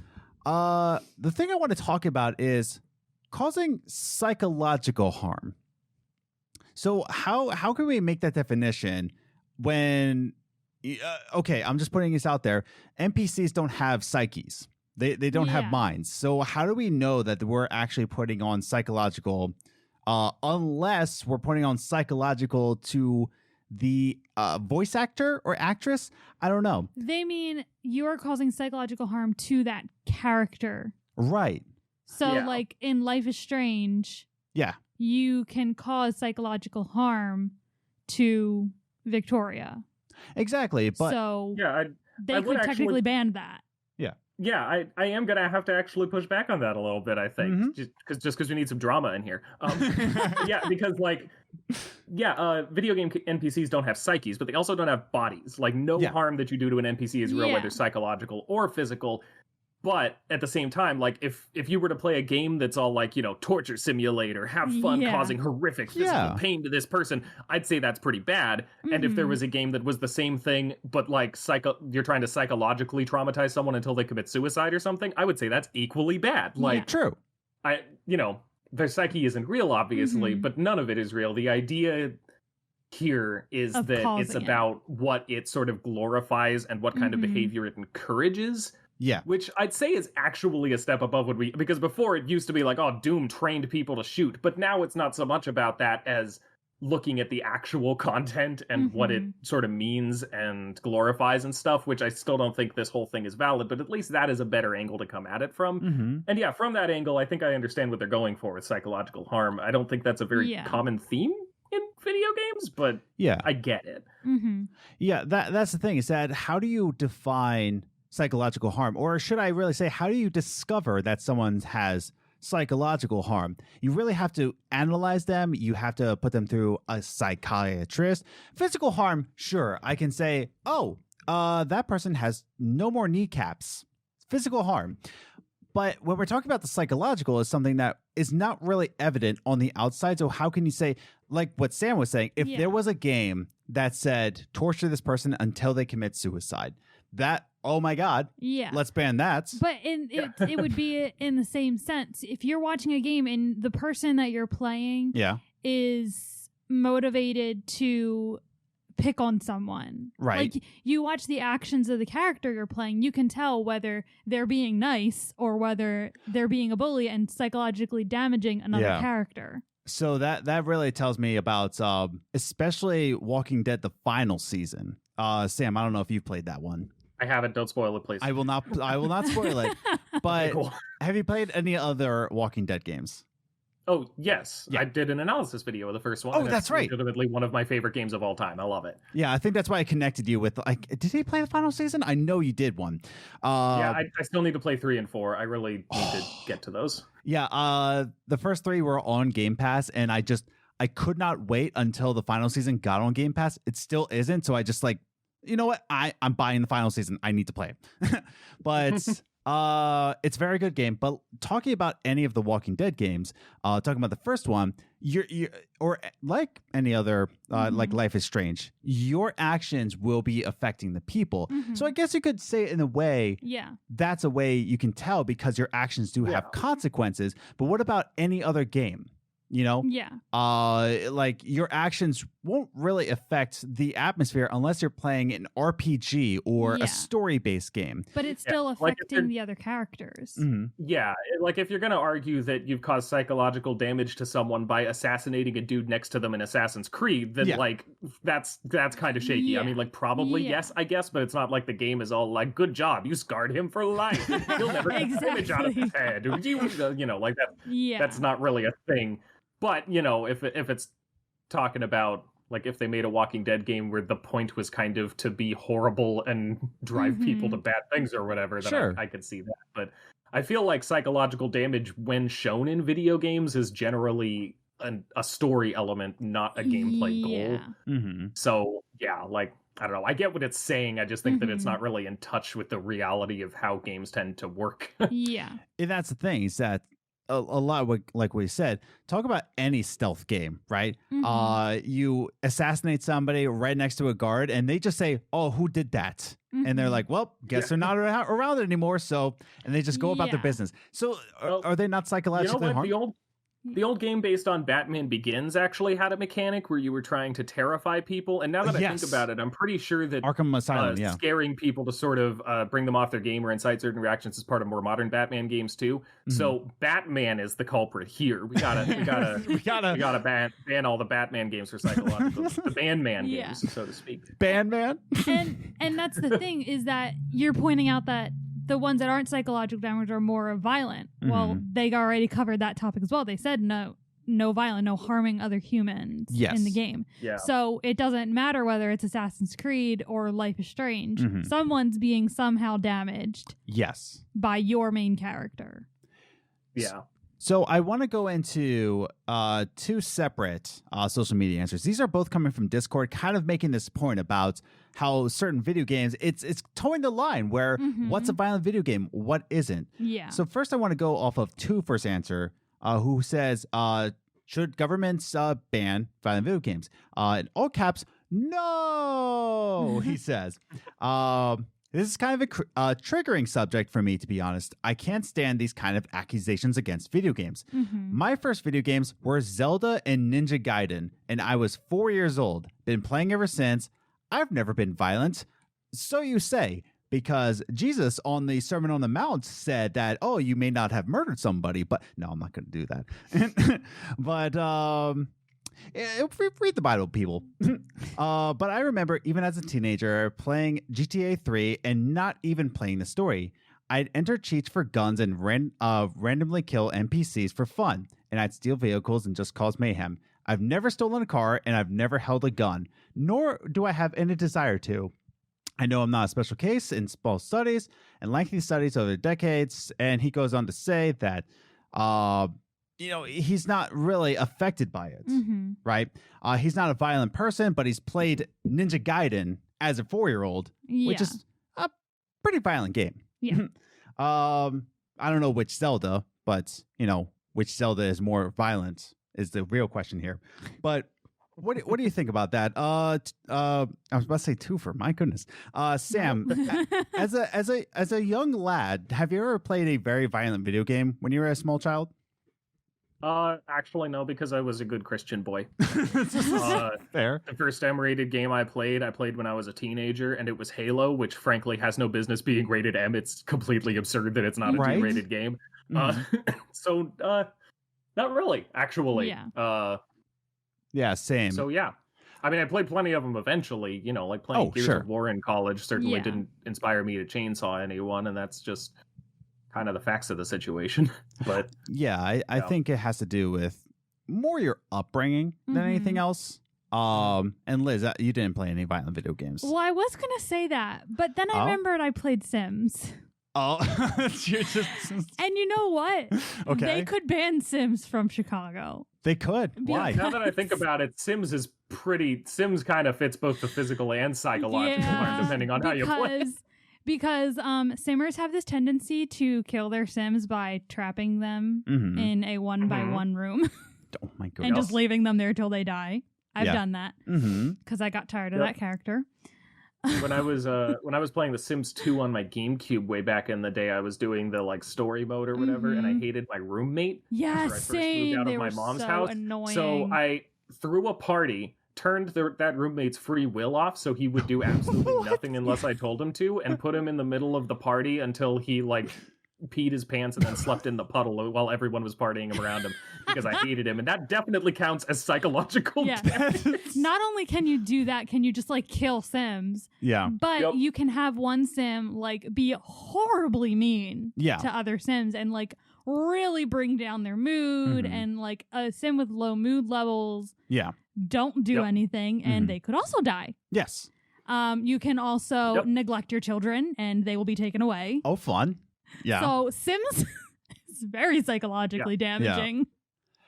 the thing I want to talk about is causing psychological harm. So how can we make that definition when, okay, I'm just putting this out there. NPCs don't have psyches. They don't have minds. So how do we know that we're actually putting on psychological, unless we're putting on psychological to the voice actor or actress? I don't know.
They mean you're causing psychological harm to that character.
Right.
So like in Life is Strange.
Yeah.
You can cause psychological harm to Victoria.
Exactly. But
so they could technically ban that.
Yeah, I am going to have to actually push back on that a little bit, I think, just because we need some drama in here. Because video game NPCs don't have psyches, but they also don't have bodies. Like, no harm that you do to an NPC is real, whether psychological or physical. But at the same time, like, if you were to play a game that's all like, torture simulator, have fun causing horrific physical pain to this person, I'd say that's pretty bad. And if there was a game that was the same thing, but like you're trying to psychologically traumatize someone until they commit suicide or something, I would say that's equally bad. Like,
true.
Their psyche isn't real, obviously, but none of it is real. The idea here is that it's about what it sort of glorifies and what kind of behavior it encourages.
Yeah.
Which I'd say is actually a step above because before it used to be like, oh, Doom trained people to shoot, but now it's not so much about that as looking at the actual content and what it sort of means and glorifies and stuff, which I still don't think this whole thing is valid, but at least that is a better angle to come at it from. And from that angle, I think I understand what they're going for with psychological harm. I don't think that's a very common theme in video games, but I get it.
Yeah, that's the thing, is that how do you define psychological harm? Or should I really say, how do you discover that someone has psychological harm. You really have to analyze them. You have to put them through a psychiatrist. Physical harm, sure, I can say, that person has no more kneecaps. Physical harm. But when we're talking about the psychological, is something that is not really evident on the outside. So how can you say, like what Sam was saying, if there was a game that said torture this person until they commit suicide, that, oh my God, let's ban that.
But it would be in the same sense. If you're watching a game and the person that you're playing is motivated to pick on someone.
Right.
Like, you watch the actions of the character you're playing, you can tell whether they're being nice or whether they're being a bully and psychologically damaging another character.
So that really tells me about especially Walking Dead, the final season. Sam, I don't know if you've played that one.
I haven't. Don't spoil it, please.
I will not spoil it. But cool. Have you played any other Walking Dead games?
Oh, yes. Yeah. I did an analysis video of the first one.
Oh, that's right.
Legitimately one of my favorite games of all time. I love it.
Yeah, I think that's why I connected you with, like, did he play the final season? I know you did one.
I still need to play 3 and 4. I really need to get to those.
Yeah, the first 3 were on Game Pass, and I could not wait until the final season got on Game Pass. It still isn't, so I just like, you know what? I'm buying the final season. I need to play it. But it's a very good game. But talking about any of the Walking Dead games, talking about the first one, you're or like any other like Life is Strange, your actions will be affecting the people. So I guess you could say in a way, that's a way you can tell because your actions do have consequences. But what about any other game? You know? Like your actions won't really affect the atmosphere unless you're playing an RPG or a story-based game.
But it's still affecting the other characters.
Yeah, like if you're going to argue that you've caused psychological damage to someone by assassinating a dude next to them in Assassin's Creed, then like that's kind of shaky. I mean, like probably yes, I guess, but it's not like the game is all like, good job, you scarred him for life. You'll never get an image out of his head. You know, like that. That's not really a thing. But, you know, if it's talking about, like, if they made a Walking Dead game where the point was kind of to be horrible and drive people to bad things or whatever, then I could see that. But I feel like psychological damage, when shown in video games, is generally a story element, not a gameplay goal. So, yeah, like, I don't know. I get what it's saying. I just think that it's not really in touch with the reality of how games tend to work.
And that's the thing, is that a lot like we said, talk about any stealth game, right? You assassinate somebody right next to a guard and they just say, oh, who did that? And they're like, well, guess they're not around anymore. So, and they just go about their business. So are they not psychologically harmed?
The old game based on Batman Begins actually had a mechanic where you were trying to terrify people. And now that I think about it, I'm pretty sure that
Arkham Asylum,
scaring people to sort of bring them off their game or incite certain reactions is part of more modern Batman games too. So Batman is the culprit here. We gotta ban all the Batman games for psychological, the Bandman games, so to speak.
Bandman?
And that's the thing, is that you're pointing out that the ones that aren't psychological damage are more violent. Well, they already covered that topic as well. They said no violent, no harming other humans in the game. So it doesn't matter whether it's Assassin's Creed or Life is Strange. Someone's being somehow damaged by your main character.
So I want to go into 2 separate social media answers. These are both coming from Discord, kind of making this point about how certain video games, it's towing the line where what's a violent video game, what isn't. So first I want to go off of 2 first answer, who says, should governments ban violent video games? In all caps, no, he says. This is kind of a triggering subject for me, to be honest. I can't stand these kind of accusations against video games. My first video games were Zelda and Ninja Gaiden, and I was 4 years old. Been playing ever since. I've never been violent. So you say, because Jesus on the Sermon on the Mount said that, oh, you may not have murdered somebody, but no, I'm not going to do that. But read the Bible, people. But I remember even as a teenager playing GTA 3 and not even playing the story. I'd enter cheats for guns and randomly kill NPCs for fun, and I'd steal vehicles and just cause mayhem. I've never stolen a car, and I've never held a gun, nor do I have any desire to. I know I'm not a special case in small studies and lengthy studies over decades, and he goes on to say that he's not really affected by it, right? He's not a violent person, but he's played Ninja Gaiden as a 4-year-old, which is a pretty violent game.
Yeah.
I don't know which Zelda, but which Zelda is more violent is the real question here. But what do you think about that? I was about to say twofer. My goodness, Sam, as a young lad, have you ever played a very violent video game when you were a small child?
Actually, no, because I was a good Christian boy.
Fair.
The first M-rated game I played when I was a teenager, and it was Halo, which frankly has no business being rated M. It's completely absurd that it's not a G-rated game. So, not really, actually.
Yeah, same.
So, yeah. I mean, I played plenty of them eventually, like playing Gears of War in college certainly didn't inspire me to chainsaw anyone, and that's just kind of the facts of the situation. But
I think it has to do with more your upbringing than anything else. And Liz, you didn't play any violent video games.
Well, I was gonna say that, but then I remembered I played Sims.
Oh,
and you know what?
Okay,
they could ban Sims from Chicago.
They could. Why?
Now that I think about it, Sims kind of fits both the physical and psychological part, depending on how you play.
Because Simmers have this tendency to kill their Sims by trapping them in a 1-by-1 room.
Oh my goodness.
And just leaving them there till they die. I've done that because I got tired of that character.
When I was playing The Sims 2 on my GameCube way back in the day, I was doing the story mode or whatever, and I hated my roommate.
Yeah,
after I
same.
First moved out
they
of my
were
mom's
so
house.
Annoying.
So I threw a party, turned that roommate's free will off, so he would do absolutely nothing unless I told him to, and put him in the middle of the party until he peed his pants and then slept in the puddle while everyone was partying around him because I hated him, and that definitely counts as psychological damage.
Not only can you do that, can you just kill Sims?
Yeah.
But you can have one Sim be horribly mean to other Sims and really bring down their mood, and a Sim with low mood levels don't do anything and they could also die.
Yes.
You can also neglect your children and they will be taken away.
Oh, fun. Yeah.
So Sims is very psychologically damaging.
Yeah.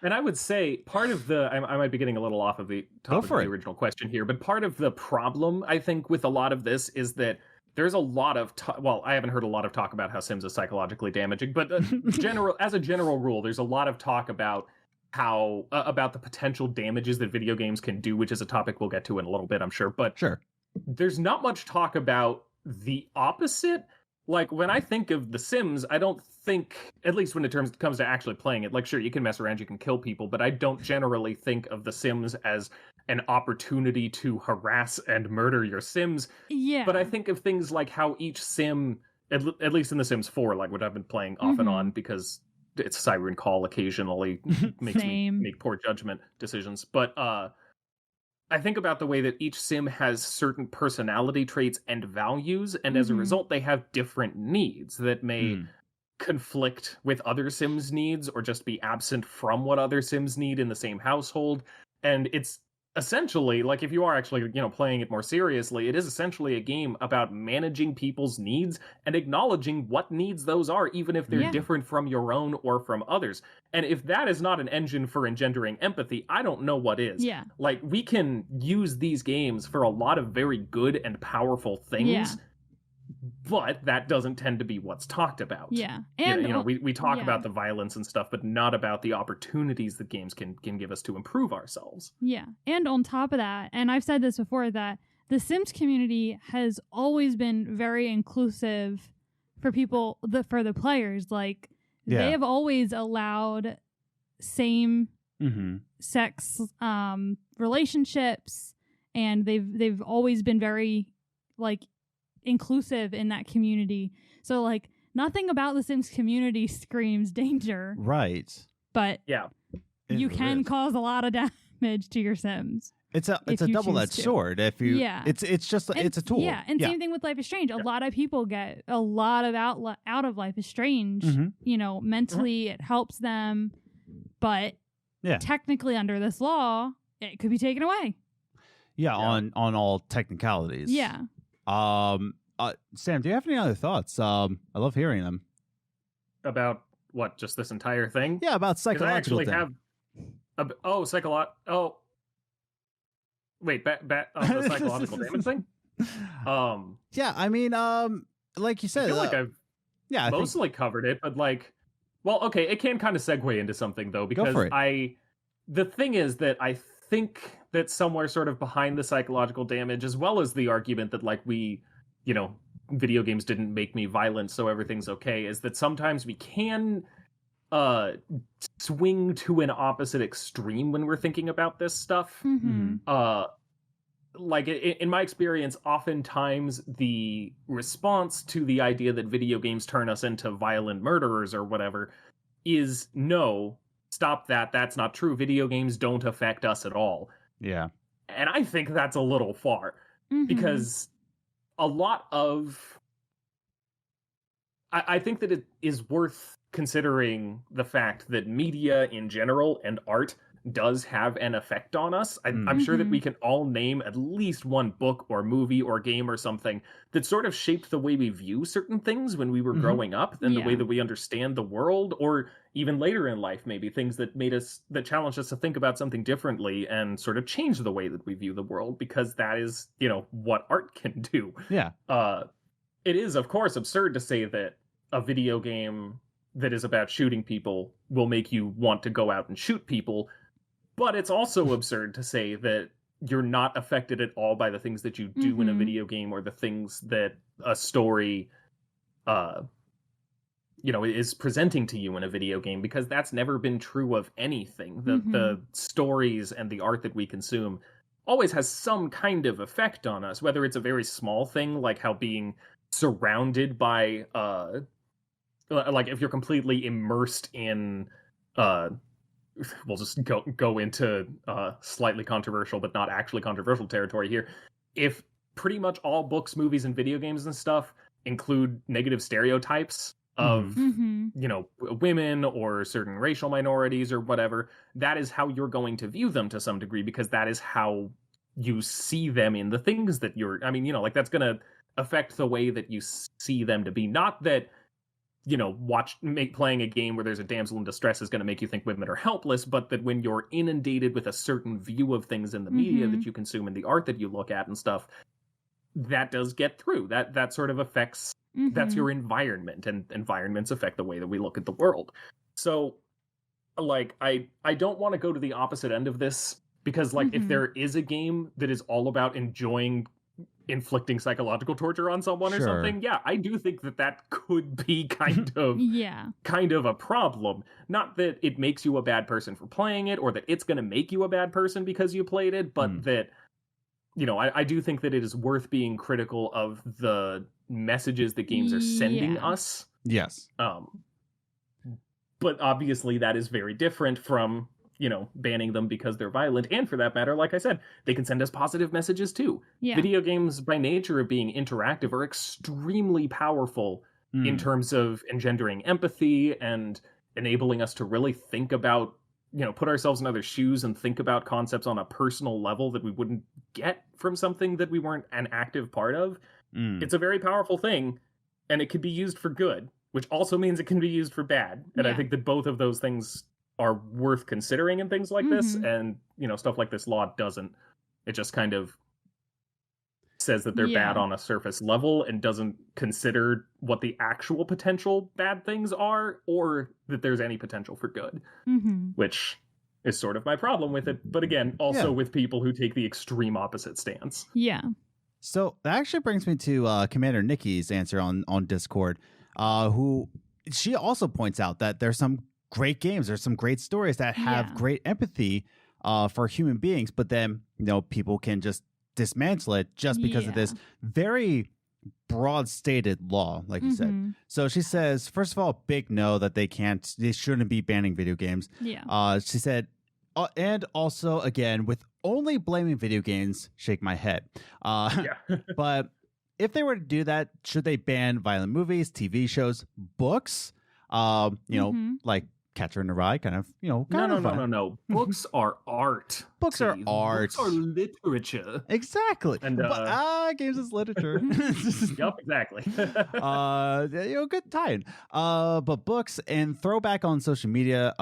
And I would say part of I might be getting a little off of the topic of the original question here, but part of the problem, I think, with a lot of this is that there's a lot of I haven't heard a lot of talk about how Sims is psychologically damaging, but as a general rule, there's a lot of talk about how about the potential damages that video games can do, which is a topic we'll get to in a little bit, I'm sure. But there's not much talk about the opposite. When I think of The Sims, I don't think, at least when it comes to actually playing it, sure, you can mess around, you can kill people, but I don't generally think of The Sims as an opportunity to harass and murder your Sims.
Yeah.
But I think of things like how each Sim, at least in The Sims 4, what I've been playing off and on because it's Siren Call occasionally makes me make poor judgment decisions. But I think about the way that each Sim has certain personality traits and values, and as a result, they have different needs that may conflict with other Sims' needs or just be absent from what other Sims need in the same household. And it's essentially, if you are actually, playing it more seriously, it is essentially a game about managing people's needs and acknowledging what needs those are, even if they're different from your own or from others. And if that is not an engine for engendering empathy, I don't know what is.
Yeah.
We can use these games for a lot of very good and powerful things, but that doesn't tend to be what's talked about.
Yeah. And
we talk about the violence and stuff, but not about the opportunities that games can give us to improve ourselves.
Yeah. And on top of that, and I've said this before, that the Sims community has always been very inclusive for people, for the players. They have always allowed same sex relationships, and they've always been very inclusive in that community. So nothing about the Sims community screams danger.
Right.
But you can cause a lot of damage to your Sims.
It's a double-edged sword. If you it's just it's a tool.
Yeah, and same thing with Life is Strange. A lot of people get a lot of out of Life is Strange. Mentally it helps them, but technically under this law, it could be taken away.
Yeah, on all technicalities.
Yeah.
Sam, do you have any other thoughts? I love hearing them.
About what, just this entire thing?
Yeah, about psychological.
I actually have. Wait, the psychological damage thing.
Yeah, I mean, like you said,
I feel like I've mostly covered it, but like, well, okay, it can kind of segue into something though, because the thing is that I think that somewhere sort of behind the psychological damage, as well as the argument that like video games didn't make me violent, so everything's okay, is that sometimes we can swing to an opposite extreme when we're thinking about this stuff. Like in my experience, oftentimes the response to the idea that video games turn us into violent murderers or whatever is no, stop that. That's not true. Video games don't affect us at all.
Yeah.
And I think that's a little far because a lot of... I think that it is worth considering the fact that media in general and art does have an effect on us. I'm sure that we can all name at least one book or movie or game or something that sort of shaped the way we view certain things when we were growing up and the way that we understand the world, or even later in life, maybe things that challenged us to think about something differently and sort of change the way that we view the world, because that is, what art can do.
Yeah.
It is, of course, absurd to say that a video game that is about shooting people will make you want to go out and shoot people. But it's also absurd to say that you're not affected at all by the things that you do in a video game, or the things that a story, is presenting to you in a video game, because that's never been true of anything. The stories and the art that we consume always has some kind of effect on us, whether it's a very small thing, like how being surrounded by, like if you're completely immersed in, we'll just go into slightly controversial but not actually controversial territory here. If pretty much all books, movies, and video games and stuff include negative stereotypes of women or certain racial minorities or whatever, that is how you're going to view them to some degree, because that is how you see them in the things that that's going to affect the way that you see them to be. Not that playing a game where there's a damsel in distress is going to make you think women are helpless, but that when you're inundated with a certain view of things in the media that you consume and the art that you look at and stuff, that does get through. That sort of affects, that's your environment, and environments affect the way that we look at the world. So, like, I don't want to go to the opposite end of this, because, like, if there is a game that is all about enjoying inflicting psychological torture on someone or something, I do think that could be kind of a problem. Not that it makes you a bad person for playing it, or that it's going to make you a bad person because you played it, but that I do think that it is worth being critical of the messages that games are sending us.
Yes.
But obviously that is very different from banning them because they're violent. And for that matter, like I said, they can send us positive messages too. Yeah. Video games, by nature of being interactive, are extremely powerful in terms of engendering empathy and enabling us to really think about, put ourselves in other shoes and think about concepts on a personal level that we wouldn't get from something that we weren't an active part of. It's a very powerful thing, and it can be used for good, which also means it can be used for bad. And I think that both of those things are worth considering in things like this, and stuff like this law doesn't. It just kind of says that they're bad on a surface level and doesn't consider what the actual potential bad things are, or that there's any potential for good, which is sort of my problem with it. But again, also with people who take the extreme opposite stance.
Yeah.
So that actually brings me to Commander Nikki's answer on Discord, who she also points out that there's some great games, there's some great stories that have great empathy for human beings, but then people can just dismantle it just because of this very broad stated law, like you said. So she says, first of all, big no, that they shouldn't be banning video games. She said, and also again, with only blaming video games, shake my head. But if they were to do that, should they ban violent movies, TV shows, books, like Catcher in the Rye, kind of,
No. Books are art.
Books are art.
Books are literature.
Exactly.
And
games is literature.
Yep, exactly.
Good tie-in. But books and throwback on social media.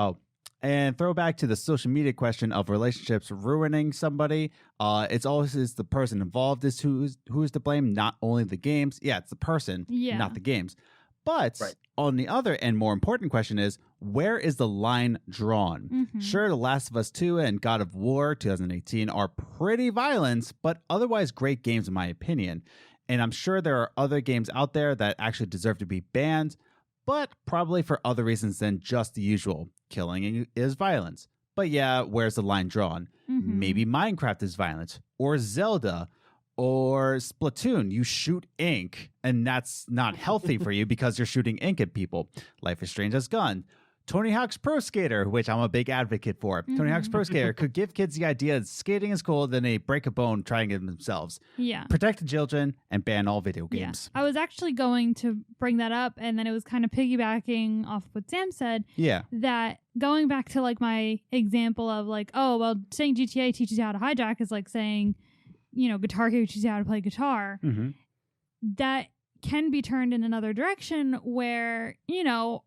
And throwback to the social media question of relationships ruining somebody. It's always the person involved is who's to blame, not only the games. Yeah, it's the person, not the games. But on the other and more important question is, where is the line drawn?
Mm-hmm.
Sure, The Last of Us 2 and God of War 2018 are pretty violent, but otherwise great games in my opinion. And I'm sure there are other games out there that actually deserve to be banned, but probably for other reasons than just the usual. Killing is violence. But yeah, where's the line drawn?
Mm-hmm.
Maybe Minecraft is violent, or Zelda, or Splatoon. You shoot ink, and that's not healthy for you because you're shooting ink at people. Life is Strange has Gun. Tony Hawk's Pro Skater, which I'm a big advocate for. Tony Hawk's Pro Skater could give kids the idea that skating is cool, then they break a bone trying it themselves.
Yeah.
Protect the children and ban all video games.
Yeah. I was actually going to bring that up, and then it was kind of piggybacking off what Sam said.
Yeah.
That going back to like my example of like, oh, well, saying GTA teaches you how to hijack is like saying, Guitar Hero teaches you how to play guitar.
Mm-hmm.
That can be turned in another direction where,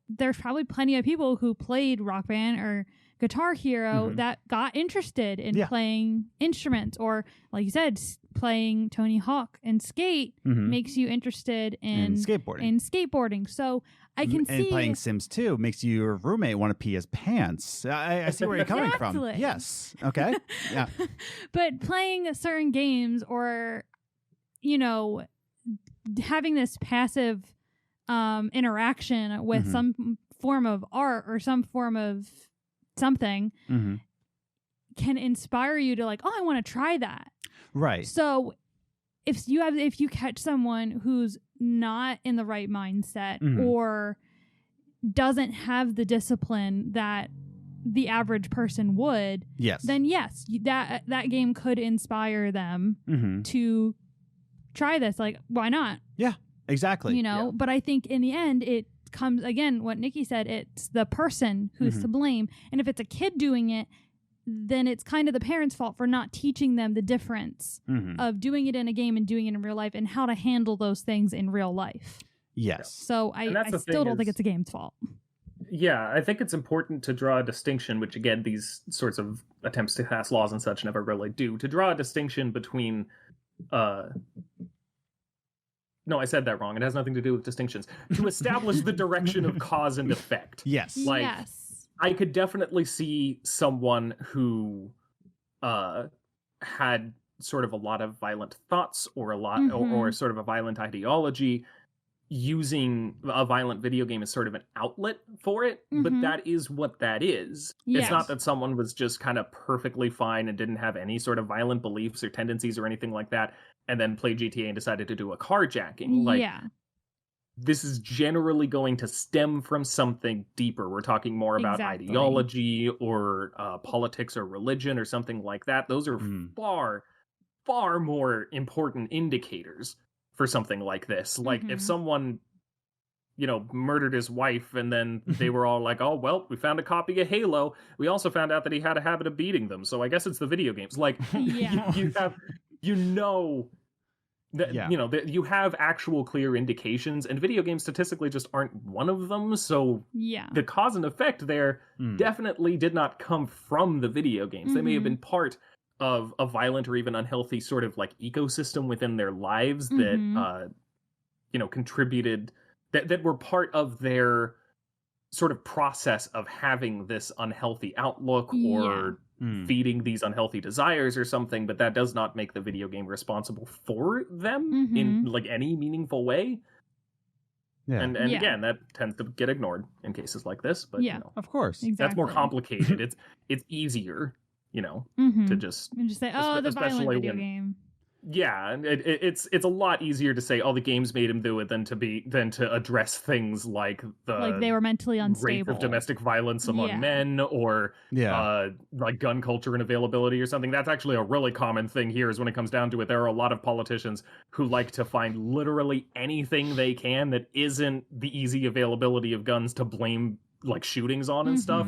there's probably plenty of people who played Rock Band or Guitar Hero that got interested in playing instruments, or like you said, playing Tony Hawk and Skate makes you interested in skateboarding. So I can see.
And playing Sims 2 makes your roommate want to pee his pants. I see where you're coming from. Yes. Okay. Yeah.
But playing certain games or, having this passive interaction with some form of art or some form of something can inspire you to like, oh, I want to try that.
Right.
So if you catch someone who's not in the right mindset or doesn't have the discipline that the average person would, then yes, that game could inspire them to try this. Like, why not?
Yeah, exactly.
But I think in the end, it comes, again, what Nikki said, it's the person who's to blame. And if it's a kid doing it, then it's kind of the parents' fault for not teaching them the difference of doing it in a game and doing it in real life and how to handle those things in real life.
Yes.
So I still don't think it's a game's fault.
Yeah, I think it's important to draw a distinction, which again, these sorts of attempts to pass laws and such never really do, to draw a distinction between no, I said that wrong. It has nothing to do with distinctions. To establish the direction of cause and effect.
Yes.
Yes.
I could definitely see someone who had sort of a lot of violent thoughts or a lot or sort of a violent ideology using a violent video game as sort of an outlet for it, but that is what that is.
Yes.
It's not that someone was just kind of perfectly fine and didn't have any sort of violent beliefs or tendencies or anything like that, and then played GTA and decided to do a carjacking. This is generally going to stem from something deeper. We're talking more about ideology or politics or religion or something like that. Those are far, far more important indicators for something like this. Like if someone, murdered his wife and then they were all like, oh, well, we found a copy of Halo. We also found out that he had a habit of beating them. So I guess it's the video games. Like you have, that you have actual clear indications, and video games statistically just aren't one of them. So the cause and effect there definitely did not come from the video games. They may have been part of a violent or even unhealthy sort of like ecosystem within their lives that contributed, that were part of their sort of process of having this unhealthy outlook or feeding these unhealthy desires or something, but that does not make the video game responsible for them in like any meaningful way. And again, that tends to get ignored in cases like this, but
of course,
that's more complicated. It's easier, to just
say, oh, the violent video game.
Yeah, and it's a lot easier to say, oh, the games made him do it than to address things like
they were mentally unstable,
rate of domestic violence among men, or like gun culture and availability or something. That's actually a really common thing here. Is when it comes down to it, there are a lot of politicians who like to find literally anything they can that isn't the easy availability of guns to blame like shootings on and stuff.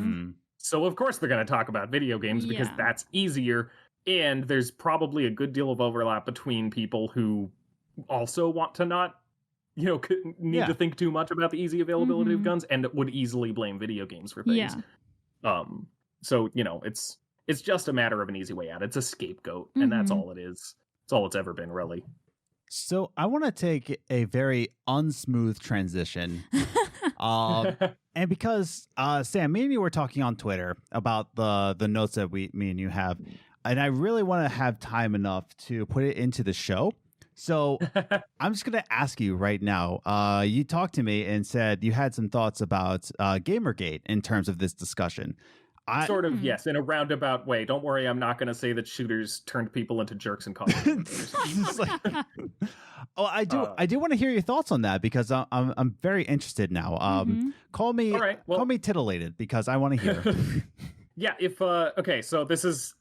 So of course they're going to talk about video games because that's easier. And there's probably a good deal of overlap between people who also want to not, need to think too much about the easy availability of guns and would easily blame video games for things. So, it's just a matter of an easy way out. It's a scapegoat, and that's all it is. It's all it's ever been, really.
So I want to take a very unsmooth transition. And because, Sam, me and you were talking on Twitter about the notes that me and you have, and I really want to have time enough to put it into the show. So I'm just going to ask you right now. You talked to me and said you had some thoughts about Gamergate in terms of this discussion.
Sort of, yes, in a roundabout way. Don't worry, I'm not going to say that shooters turned people into jerks and costumes.
I do want to hear your thoughts on that because I'm very interested now. Call me call me titillated because I want to hear.
Yeah, okay, so this is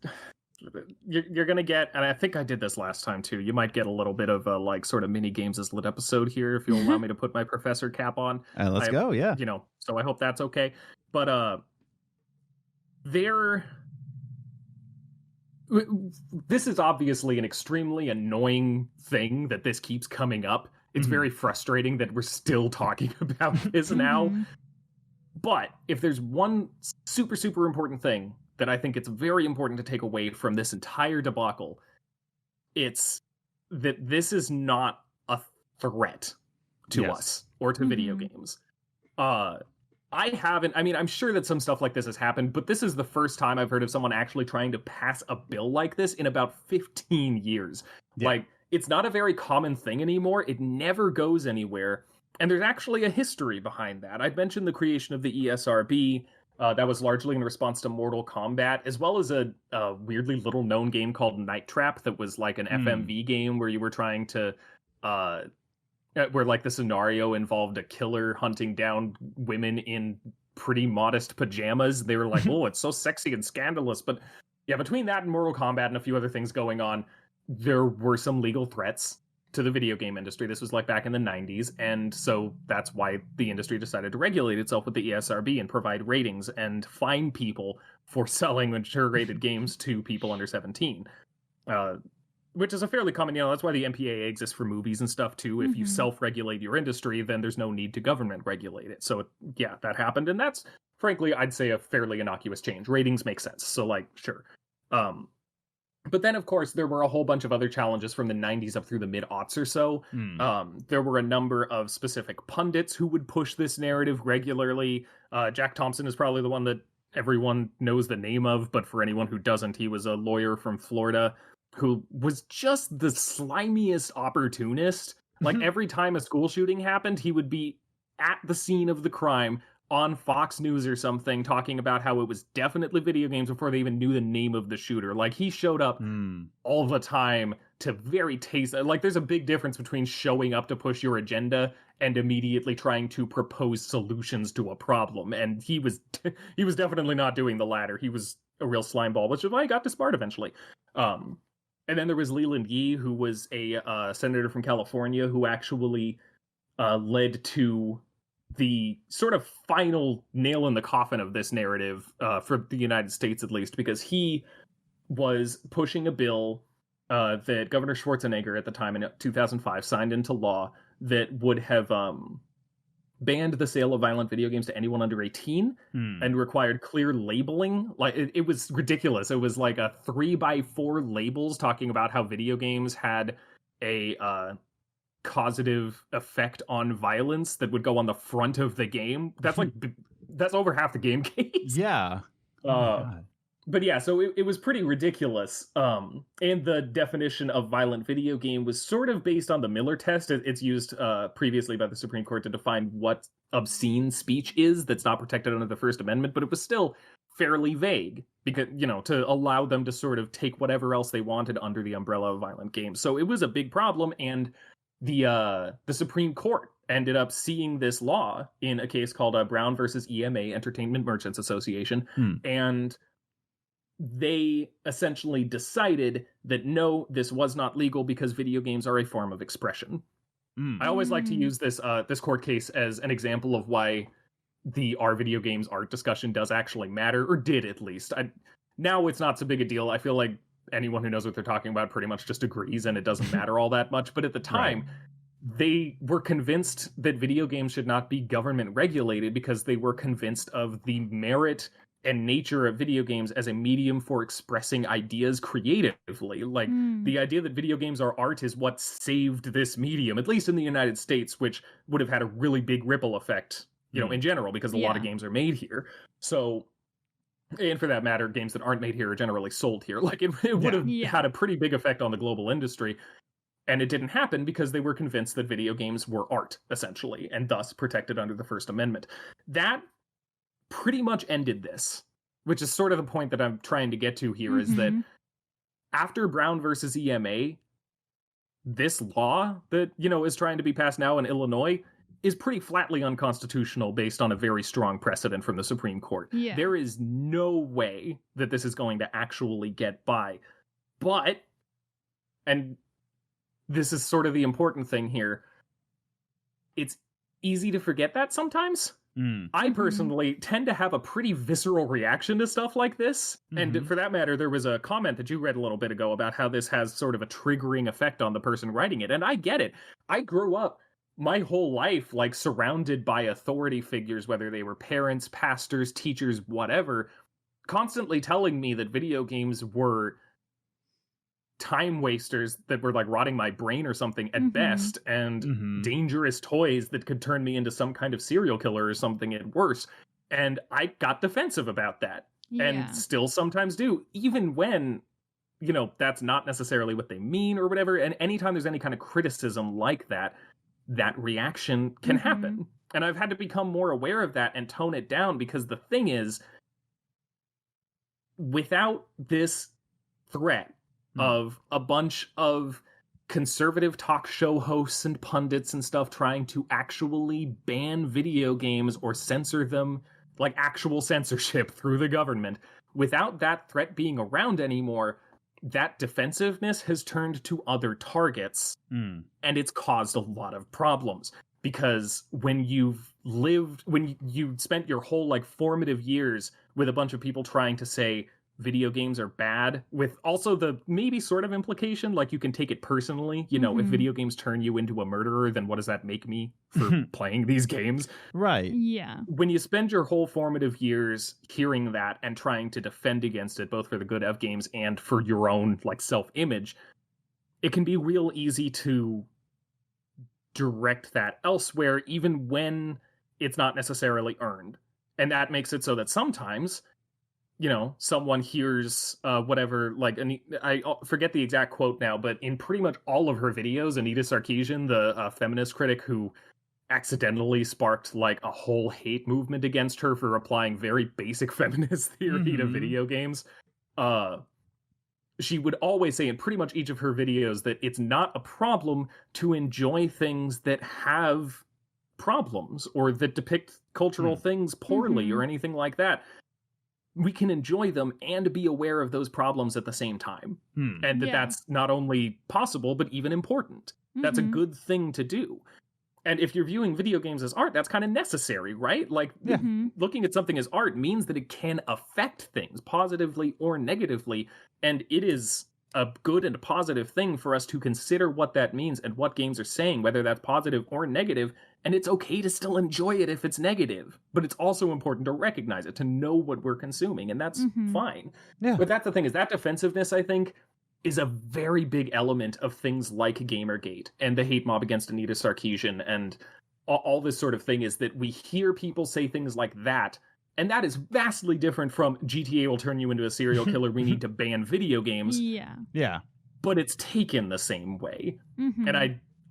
you're gonna get, and I think I did this last time too. You might get a little bit of a sort of mini games as lit episode here if you'll allow me to put my professor cap on.
Let's go, yeah.
So I hope that's okay. But this is obviously an extremely annoying thing that this keeps coming up. It's very frustrating that we're still talking about this now. But if there's one super, super important thing that I think it's very important to take away from this entire debacle, it's that this is not a threat to us or to video games. I'm sure that some stuff like this has happened, but this is the first time I've heard of someone actually trying to pass a bill like this in about 15 years. Yeah. It's not a very common thing anymore. It never goes anywhere. And there's actually a history behind that. I'd mentioned the creation of the ESRB. That was largely in response to Mortal Kombat, as well as a weirdly little-known game called Night Trap that was like an FMV game where you were trying to... where the scenario involved a killer hunting down women in pretty modest pajamas. They were like, oh, it's so sexy and scandalous. But yeah, between that and Mortal Kombat and a few other things going on, there were some legal threats to the video game industry. This was back in the 90s. And so that's why the industry decided to regulate itself with the ESRB and provide ratings and fine people for selling mature rated games to people under 17. Which is a fairly common, that's why the MPAA exists for movies and stuff too. If you self-regulate your industry, then there's no need to government regulate it. So that happened. And that's, frankly, I'd say a fairly innocuous change. Ratings make sense. So sure. But then, of course, there were a whole bunch of other challenges from the 90s up through the mid-aughts or so. There were a number of specific pundits who would push this narrative regularly. Jack Thompson is probably the one that everyone knows the name of, but for anyone who doesn't, he was a lawyer from Florida who was just the slimiest opportunist. Every time a school shooting happened, he would be at the scene of the crime on Fox News or something, talking about how it was definitely video games before they even knew the name of the shooter. He showed up all the time to very there's a big difference between showing up to push your agenda and immediately trying to propose solutions to a problem. And he was definitely not doing the latter. He was a real slimeball, which is why he got disbarred eventually. And then there was Leland Yee, who was a senator from California who actually led to the sort of final nail in the coffin of this narrative for the United States, at least, because he was pushing a bill that Governor Schwarzenegger at the time in 2005 signed into law that would have banned the sale of violent video games to anyone under 18 and required clear labeling. It was ridiculous. It was like a 3x4 labels talking about how video games had a causative effect on violence that would go on the front of the game. That's that's over half the game case.
Yeah.
But yeah, so it was pretty ridiculous. And the definition of violent video game was sort of based on the Miller test. It's used previously by the Supreme Court to define what obscene speech is that's not protected under the First Amendment, but it was still fairly vague because, to allow them to sort of take whatever else they wanted under the umbrella of violent games. So it was a big problem, and the Supreme Court ended up seeing this law in a case called Brown versus EMA, Entertainment Merchants Association, and they essentially decided that no, this was not legal because video games are a form of expression. I always like to use this court case as an example of why the Are Video Games Art discussion does actually matter, or did at least. Now it's not so big a deal. I feel like anyone who knows what they're talking about pretty much just agrees, and it doesn't matter all that much. But at the time, they were convinced that video games should not be government regulated because they were convinced of the merit and nature of video games as a medium for expressing ideas creatively. Like, the idea that video games are art is what saved this medium, at least in the United States, which would have had a really big ripple effect, you know, in general, because a lot of games are made here. So, and for that matter, games that aren't made here are generally sold here. Like, it would have had a pretty big effect on the global industry. And it didn't happen because they were convinced that video games were art, essentially, and thus protected under the First Amendment. That pretty much ended this, which is sort of the point that I'm trying to get to here, is that after Brown versus EMA, this law that, you know, is trying to be passed now in Illinois is pretty flatly unconstitutional based on a very strong precedent from the Supreme Court. There is no way that this is going to actually get by. But, and this is sort of the important thing here, it's easy to forget that sometimes. I personally tend to have a pretty visceral reaction to stuff like this. And for that matter, there was a comment that you read a little bit ago about how this has sort of a triggering effect on the person writing it. And I get it. I grew up my whole life, like, surrounded by authority figures, whether they were parents, pastors, teachers, whatever, constantly telling me that video games were time wasters that were like rotting my brain or something at best, and dangerous toys that could turn me into some kind of serial killer or something at worst. And I got defensive about that, and still sometimes do, even when, you know, that's not necessarily what they mean or whatever. And anytime there's any kind of criticism like that, that reaction can happen. And I've had to become more aware of that and tone it down, because the thing is, without this threat of a bunch of conservative talk show hosts and pundits and stuff trying to actually ban video games or censor them, like actual censorship through the government, without that threat being around anymore, that defensiveness has turned to other targets, and it's caused a lot of problems. Because when you spent your whole, like, formative years with a bunch of people trying to say video games are bad, with also the maybe sort of implication, like, you can take it personally, you know, if video games turn you into a murderer, then what does that make me for playing these games?
Right.
Yeah.
When you spend your whole formative years hearing that and trying to defend against it, both for the good of games and for your own, like, self-image, it can be real easy to direct that elsewhere, even when it's not necessarily earned. And that makes it so that sometimes, you know, someone hears whatever, like, I forget the exact quote now, but in pretty much all of her videos, Anita Sarkeesian, the feminist critic who accidentally sparked, like, a whole hate movement against her for applying very basic feminist theory to video games, she would always say in pretty much each of her videos that it's not a problem to enjoy things that have problems or that depict cultural things poorly or anything like that. We can enjoy them and be aware of those problems at the same time. And that's not only possible, but even important. That's a good thing to do. And if you're viewing video games as art, that's kind of necessary, right? Like, looking at something as art means that it can affect things positively or negatively. And it is a good and positive thing for us to consider what that means and what games are saying, whether that's positive or negative. And it's okay to still enjoy it if it's negative, but it's also important to recognize it, to know what we're consuming, and that's fine. But that's the thing, is that defensiveness, I think, is a very big element of things like Gamergate and the hate mob against Anita Sarkeesian and all this sort of thing, is that we hear people say things like that, and that is vastly different from GTA will turn you into a serial killer, we need to ban video games.
Yeah.
But it's taken the same way. And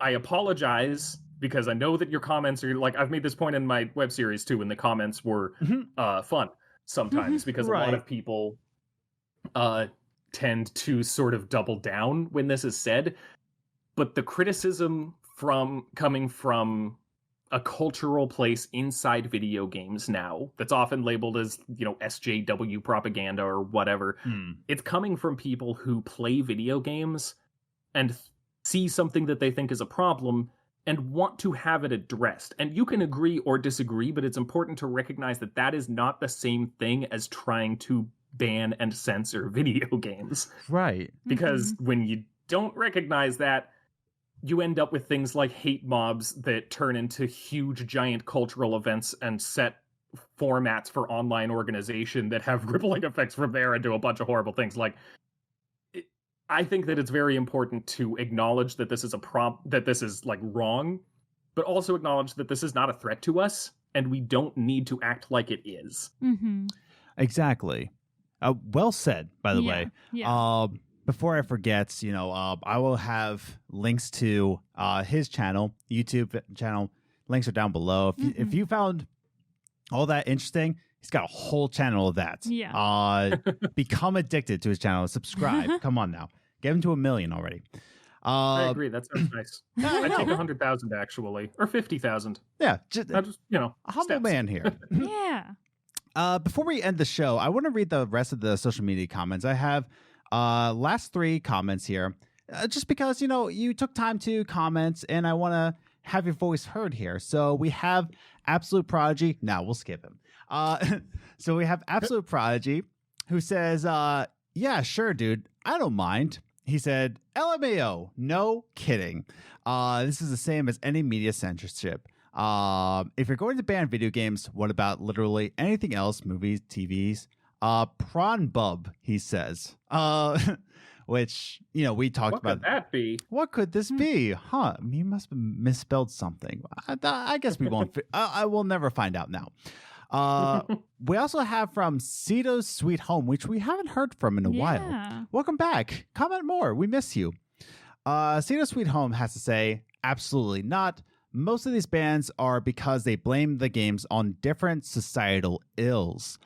I apologize, because I know that your comments are, like, I've made this point in my web series too, and the comments were fun sometimes, because a lot of people tend to sort of double down when this is said. But the criticism coming from a cultural place inside video games now, that's often labeled as, you know, SJW propaganda or whatever, it's coming from people who play video games and see something that they think is a problem and want to have it addressed. And you can agree or disagree, but it's important to recognize that that is not the same thing as trying to ban and censor video games.
Right.
Because when you don't recognize that, you end up with things like hate mobs that turn into huge, giant cultural events and set formats for online organization that have rippling effects from there and do a bunch of horrible things. Like, I think that it's very important to acknowledge that this is that this is like wrong, but also acknowledge that this is not a threat to us, and we don't need to act like it is.
Exactly. Well said, by the way.
Yeah.
Before I forget, I will have links to his channel, YouTube channel. Links are down below. If you found all that interesting, he's got a whole channel of that.
Yeah.
Become addicted to his channel. Subscribe. Come on now. Get him to 1 million already.
I agree. That sounds nice. I'd take 100,000 actually, or 50,000.
Yeah.
I just,
a humble
steps.
man here.
Yeah.
Before we end the show, I want to read the rest of the social media comments. I have last 3 comments here, just because, you took time to comment, and I want to have your voice heard here. So we have Absolute Prodigy. Now we'll skip him. So we have Absolute Prodigy, who says, yeah, sure, dude. I don't mind. He said, LMAO. No kidding. This is the same as any media censorship. If you're going to ban video games, what about literally anything else? Movies, TVs? Prawn bub, he says. Which, we talked about.
What could that be?
What could this be? Huh? You must have misspelled something. I guess we won't. I will never find out now. We also have from Cito's Sweet Home, which we haven't heard from in a while. Welcome back. Comment more. We miss you. Cito's Sweet Home has to say, absolutely not. Most of these bans are because they blame the games on different societal ills.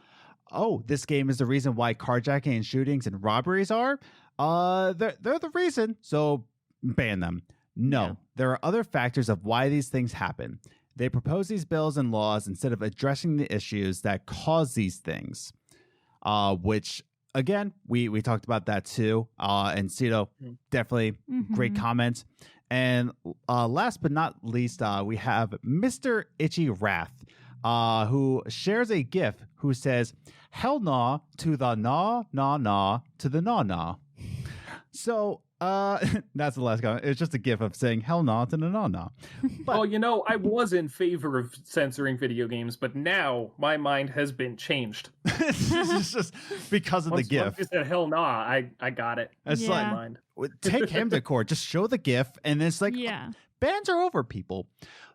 Oh, this game is the reason why carjacking and shootings and robberies are? They're the reason, so ban them. No, there are other factors of why these things happen. They propose these bills and laws instead of addressing the issues that cause these things. Which, again, we talked about that too. And Cito, definitely great comments. And last but not least, we have Mr. Itchy Wrath, who shares a GIF who says, hell nah to the nah, nah, nah to the nah, nah. So that's the last comment. It's just a GIF of saying hell nah to the nah, nah.
But, well, I was in favor of censoring video games, but now my mind has been changed.
It's just because of the GIF.
Once you said hell nah, I got it.
It's like,
mind.
Take him to court. Just show the GIF, and it's like, bans are over, people.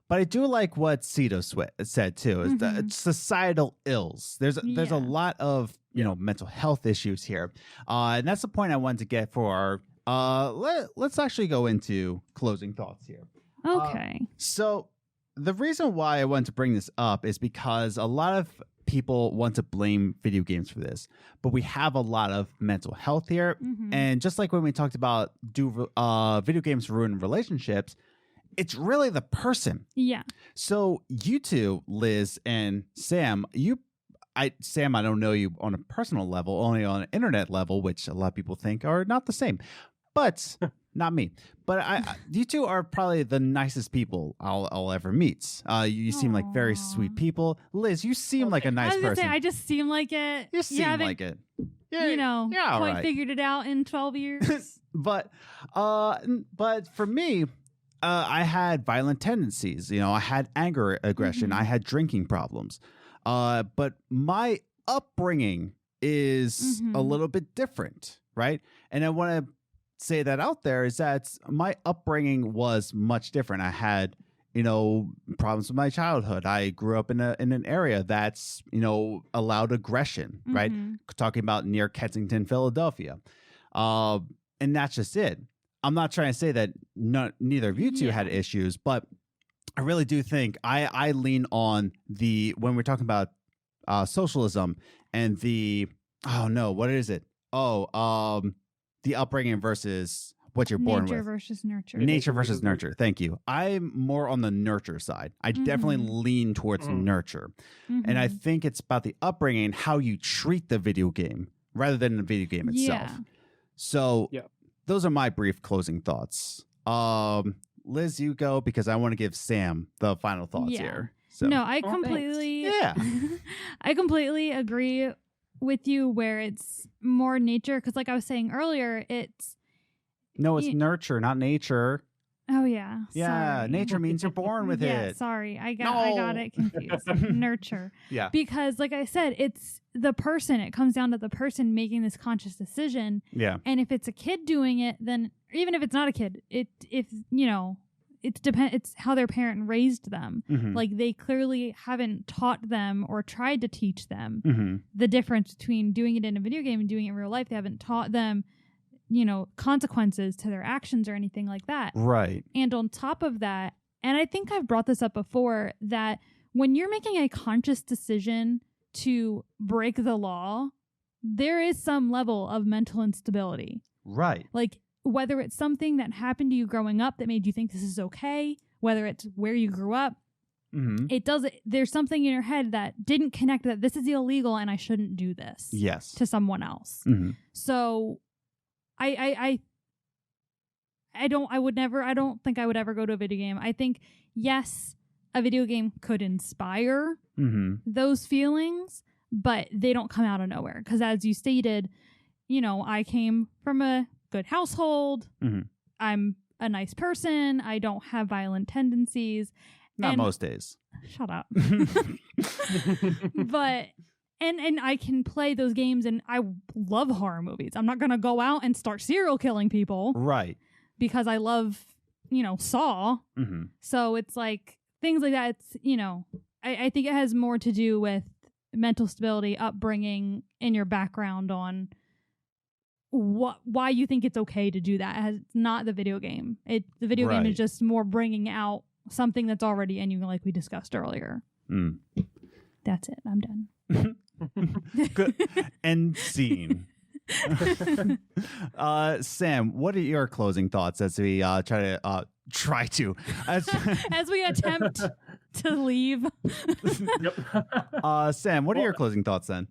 But I do like what Cito said too, is that societal ills. There's a lot of mental health issues here, and that's the point I wanted to get for our. Let's actually go into closing thoughts here.
Okay.
So the reason why I wanted to bring this up is because a lot of people want to blame video games for this, but we have a lot of mental health here, and just like when we talked about video games ruin relationships. It's really the person. Yeah. So you two, Liz and Sam, Sam, I don't know you on a personal level, only on an internet level, which a lot of people think are not the same, but not me. But you two are probably the nicest people I'll ever meet. You seem like very sweet people. Liz, you seem like a nice person.
Say, I just seem like it.
You seem like it.
Yeah, quite figured it out in 12 years.
But for me, I had violent tendencies. I had anger, aggression. I had drinking problems. But my upbringing is a little bit different, right? And I want to say that out there is that my upbringing was much different. I had, problems with my childhood. I grew up in an area that's, allowed aggression, right? Talking about near Kensington, Philadelphia. And that's just it. I'm not trying to say that neither of you two had issues, but I really do think I lean on when we're talking about socialism and what is it? The upbringing versus what you're born with.
Nature versus nurture.
Nature versus nurture. Thank you. I'm more on the nurture side. I definitely lean towards nurture. And I think it's about the upbringing and how you treat the video game rather than the video game itself. So those are my brief closing thoughts. Liz, you go, because I want to give Sam the final thoughts here. So.
No, I completely I completely agree with you where it's more nature, because like I was saying earlier, it's
nurture, not nature.
Oh yeah.
Yeah,
sorry.
Nature means you're born with
yeah,
it.
Sorry. I got it confused. Nurture.
Yeah.
Because like I said, it's the person. It comes down to the person making this conscious decision.
Yeah.
And if it's a kid doing it, then even if it's not a kid, it's how their parent raised them.
Mm-hmm.
Like they clearly haven't taught them or tried to teach them
mm-hmm.
the difference between doing it in a video game and doing it in real life. They haven't taught them consequences to their actions or anything like that.
Right.
And on top of that, and I think I've brought this up before, that when you're making a conscious decision to break the law, there is some level of mental instability.
Right.
Like whether it's something that happened to you growing up that made you think this is okay, whether it's where you grew up,
mm-hmm.
There's something in your head that didn't connect that this is illegal and I shouldn't do this.
Yes.
To someone else.
Mm-hmm.
So I don't think I would ever go to a video game. I think, yes, a video game could inspire those feelings, but they don't come out of nowhere. Because as you stated, I came from a good household.
Mm-hmm.
I'm a nice person. I don't have violent tendencies.
Not most days.
Shut up. But... And I can play those games, and I love horror movies. I'm not going to go out and start serial killing people.
Right.
Because I love, Saw.
Mm-hmm.
So it's like things like that. It's, I think it has more to do with mental stability, upbringing, and your background on why you think it's okay to do that. It's not the video game. The video game is just more bringing out something that's already in you, like we discussed earlier.
Mm.
That's it. I'm done.
Good. End scene. Sam, what are your closing thoughts as we as
we attempt to leave?
Sam, what are your closing thoughts then?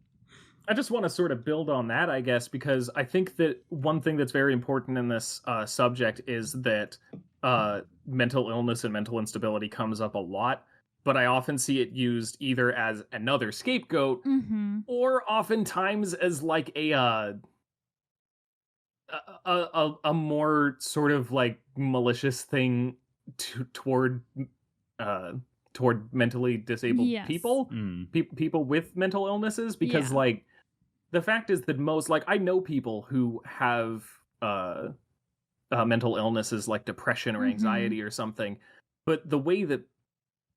I just want to sort of build on that, I guess, because I think that one thing that's very important in this subject is that mental illness and mental instability comes up a lot. But I often see it used either as another scapegoat or oftentimes as like a more sort of like malicious thing toward mentally disabled people, people with mental illnesses, because like the fact is that most, like, I know people who have mental illnesses like depression or anxiety or something, but the way that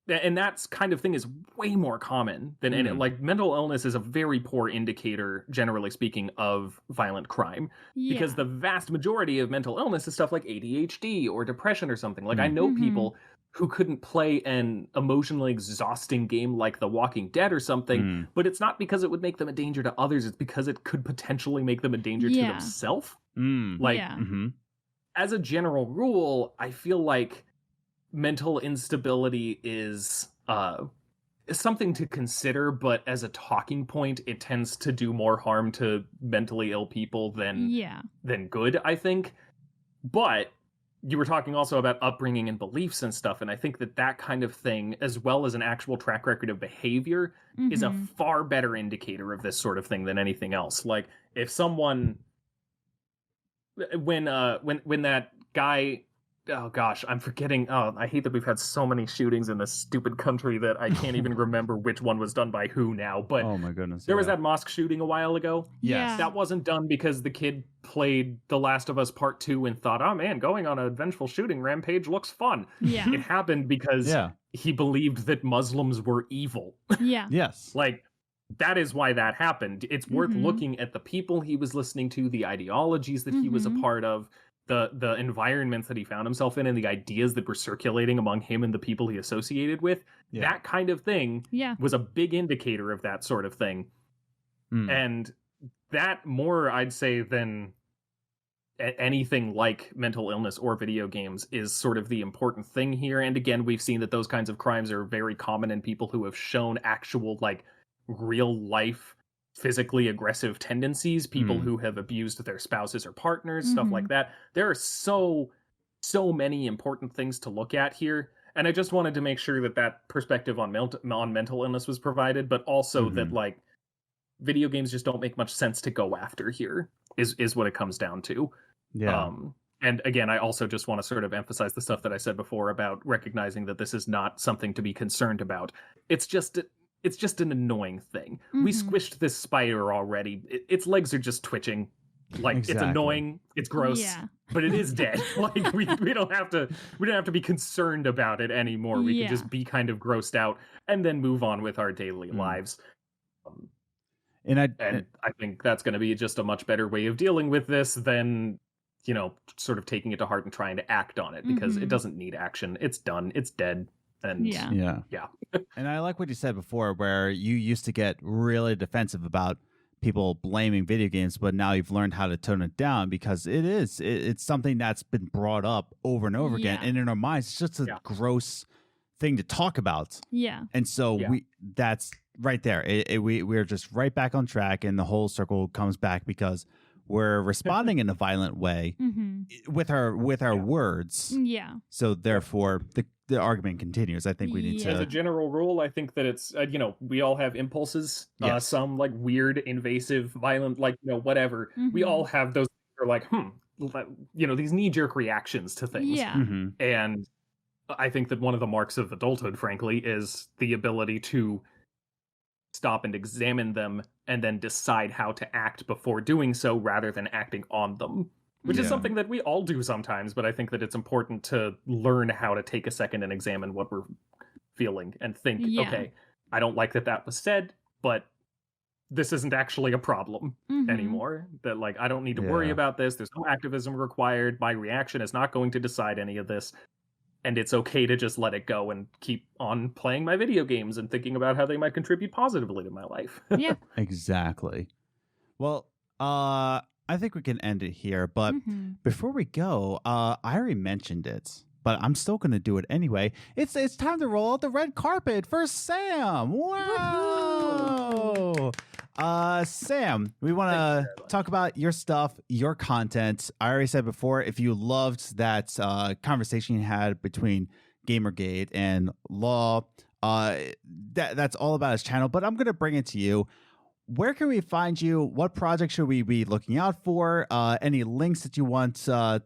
and that's kind of thing is way more common than any, like mental illness is a very poor indicator, generally speaking, of violent crime, because the vast majority of mental illness is stuff like ADHD or depression or something. Like I know people who couldn't play an emotionally exhausting game like The Walking Dead or something, but it's not because it would make them a danger to others. It's because it could potentially make them a danger to themselves. As a general rule, I feel like mental instability is something to consider, but as a talking point, it tends to do more harm to mentally ill people than good, I think. But you were talking also about upbringing and beliefs and stuff, and I think that kind of thing, as well as an actual track record of behavior, is a far better indicator of this sort of thing than anything else. Like, if someone... When that guy... Oh gosh, I'm forgetting. Oh, I hate that we've had so many shootings in this stupid country that I can't even remember which one was done by who now. But
oh my goodness,
there was that mosque shooting a while ago.
Yes.
That wasn't done because the kid played The Last of Us Part 2 and thought, oh man, going on a vengeful shooting rampage looks fun.
Yeah.
It happened because he believed that Muslims were evil.
Yeah.
Yes.
Like, that is why that happened. It's worth looking at the people he was listening to, the ideologies that he was a part of, the environments that he found himself in, and the ideas that were circulating among him and the people he associated with. That kind of thing was a big indicator of that sort of thing. And that more, I'd say, than anything like mental illness or video games is sort of the important thing here. And again, we've seen that those kinds of crimes are very common in people who have shown actual, like, real life physically aggressive tendencies, people who have abused their spouses or partners, stuff like that. There are so so many important things to look at here. And I just wanted to make sure that that perspective on mental illness was provided, but also that like video games just don't make much sense to go after here is what it comes down to.
Yeah.
And again, I also just want to sort of emphasize the stuff that I said before about recognizing that this is not something to be concerned about. It's just an annoying thing. We squished this spider already. Its legs are just twitching. Like It's annoying. It's gross. Yeah. But it is dead. Like we don't have to be concerned about it anymore. We can just be kind of grossed out and then move on with our daily lives. And I think that's going to be just a much better way of dealing with this than, sort of taking it to heart and trying to act on it, because it doesn't need action. It's done. It's dead. And yeah.
And I like what you said before, where you used to get really defensive about people blaming video games, but now you've learned how to tone it down, because it's something that's been brought up over and over again. And in our minds, it's just a gross thing to talk about. Yeah. And so that's right there. We're just right back on track, and the whole circle comes back because we're responding in a violent way with our words. Yeah. So therefore, the argument continues. I think we need to.
As a general rule, I think that it's we all have impulses. Some like weird, invasive, violent, like whatever. We all have those. Are like these knee-jerk reactions to things. Yeah. And I think that one of the marks of adulthood, frankly, is the ability to stop and examine them and then decide how to act before doing so, rather than acting on them, which is something that we all do sometimes. But I think that it's important to learn how to take a second and examine what we're feeling and think, okay, I don't like that was said, but this isn't actually a problem anymore. That like, I don't need to worry about this. There's no activism required. My reaction is not going to decide any of this. And it's okay to just let it go and keep on playing my video games and thinking about how they might contribute positively to my life.
Yeah.
Exactly. Well, I think we can end it here. But before we go, I already mentioned it, but I'm still going to do it anyway. It's time to roll out the red carpet for Sam. Wow. Sam, we want to talk about your stuff, your content. I already said before, if you loved that conversation you had between Gamergate and Law, that's all about his channel, but I'm going to bring it to you. Where can we find you? What project should we be looking out for? Any links that you want to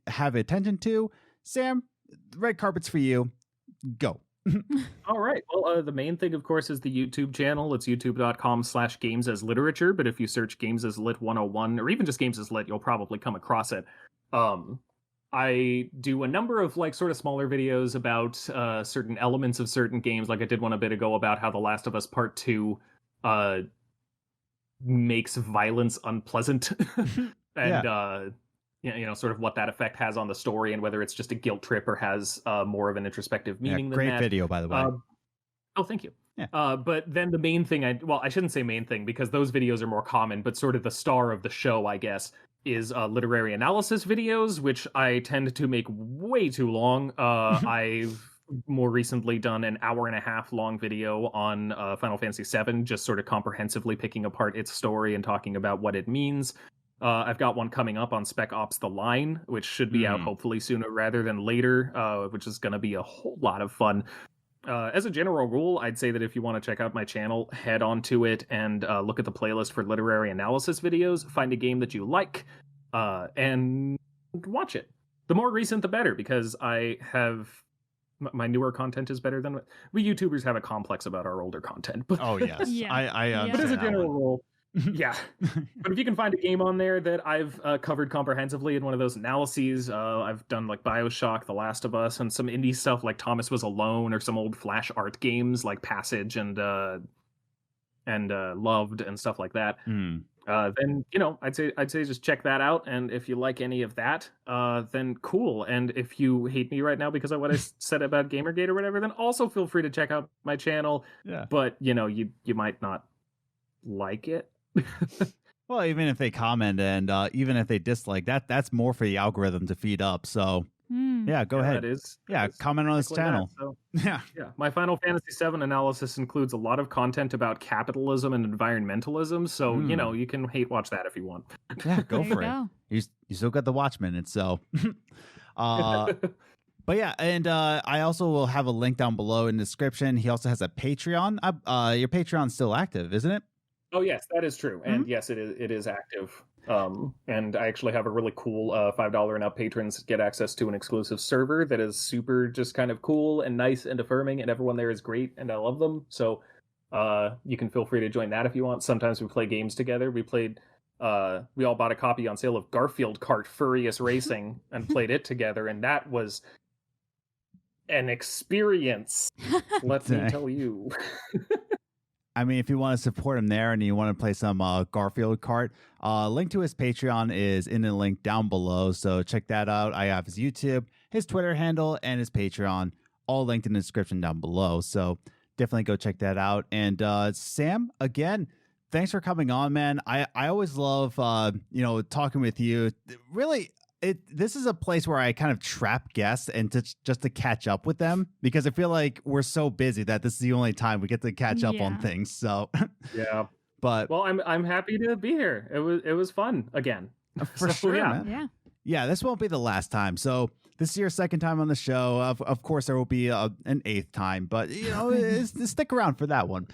have attention to? Sam, red carpet's for you. Go.
All right. Well, the main thing, of course, is the YouTube channel. It's youtube.com/gamesasliterature. But if you search Games as Lit 101, or even just Games as Lit, you'll probably come across it. I do a number of like sort of smaller videos about certain elements of certain games. Like I did one a bit ago about how The Last of Us Part 2 makes violence unpleasant. And sort of what that effect has on the story, and whether it's just a guilt trip or has more of an introspective meaning than that.
Great video, by the way.
Oh, thank you. Yeah. But then the main thing, I shouldn't say main thing, because those videos are more common, but sort of the star of the show, I guess, is literary analysis videos, which I tend to make way too long. I've more recently done an 1.5 hour long video on Final Fantasy VII, just sort of comprehensively picking apart its story and talking about what it means. I've got one coming up on Spec Ops: The Line, which should be out hopefully sooner rather than later, which is going to be a whole lot of fun. As a general rule, I'd say that if you want to check out my channel, head onto it and look at the playlist for literary analysis videos, find a game that you like, and watch it. The more recent, the better, because I have... my newer content is better than... We YouTubers have a complex about our older content. But
oh, yes. I
but as a general rule... yeah. But if you can find a game on there that I've covered comprehensively in one of those analyses, I've done like BioShock, The Last of Us, and some indie stuff like Thomas Was Alone, or some old Flash art games like Passage and Loved and stuff like that. Then I'd say just check that out, and if you like any of that, then cool. And if you hate me right now because of what I said about Gamergate or whatever, then also feel free to check out my channel. Yeah. But you might not like it.
Well, even if they comment and even if they dislike that's more for the algorithm to feed up. So yeah, go ahead. Comment on this channel. Yeah.
My Final Fantasy VII analysis includes a lot of content about capitalism and environmentalism. So you can hate watch that if you want.
Yeah, go for it. You still got the Watch minutes. So But yeah, and I also will have a link down below in the description. He also has a Patreon. Your Patreon's still active, isn't it?
Oh yes, that is true, and yes, it is active. And I actually have a really cool $5 and up patrons get access to an exclusive server that is super just kind of cool and nice and affirming, and everyone there is great, and I love them. So you can feel free to join that if you want. Sometimes we play games together. We all bought a copy on sale of Garfield Kart Furious Racing and played it together, and that was an experience. Let me tell you.
I mean, if you want to support him there and you want to play some Garfield Kart, link to his Patreon is in the link down below. So check that out. I have his YouTube, his Twitter handle, and his Patreon all linked in the description down below. So definitely go check that out. And Sam, again, thanks for coming on, man. I always love talking with you. Really, this is a place where I kind of trap guests and just to catch up with them, because I feel like we're so busy that this is the only time we get to catch up on things. So
yeah,
but
well, I'm happy to be here. It was fun again.
For sure,
yeah.
Man. Yeah. This won't be the last time. So this is your second time on the show. Of course, there will be an eighth time, but stick around for that one.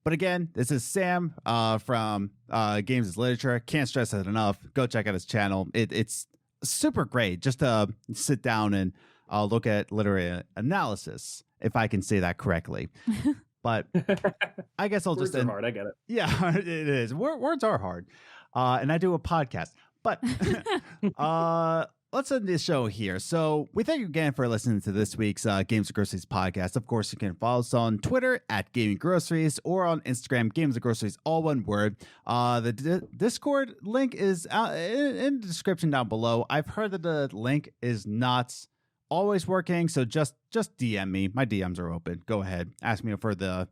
But again, this is Sam from Games is Literature. Can't stress it enough. Go check out his channel. It's super great just to sit down and look at literary analysis, if I can say that correctly. But I guess I'll
words
just...
are hard, I get it.
Yeah, it is. Words are hard. And I do a podcast. But let's end this show here. So we thank you again for listening to this week's Games and Groceries podcast. Of course, you can follow us on Twitter at Gaming Groceries or on Instagram, Games and Groceries, all one word. The Discord link is in the description down below. I've heard that the link is not always working, so just DM me. My DMs are open. Go ahead. Ask me for the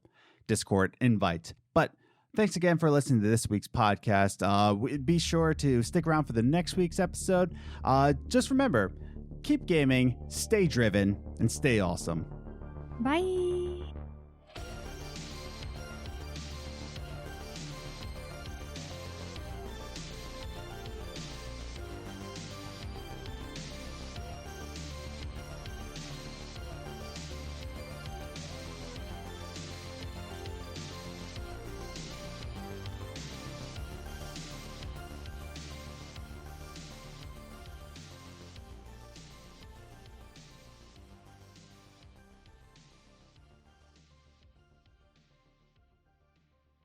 Discord invite. But thanks again for listening to this week's podcast. Be sure to stick around for the next week's episode. Just remember, keep gaming, stay driven, and stay awesome.
Bye.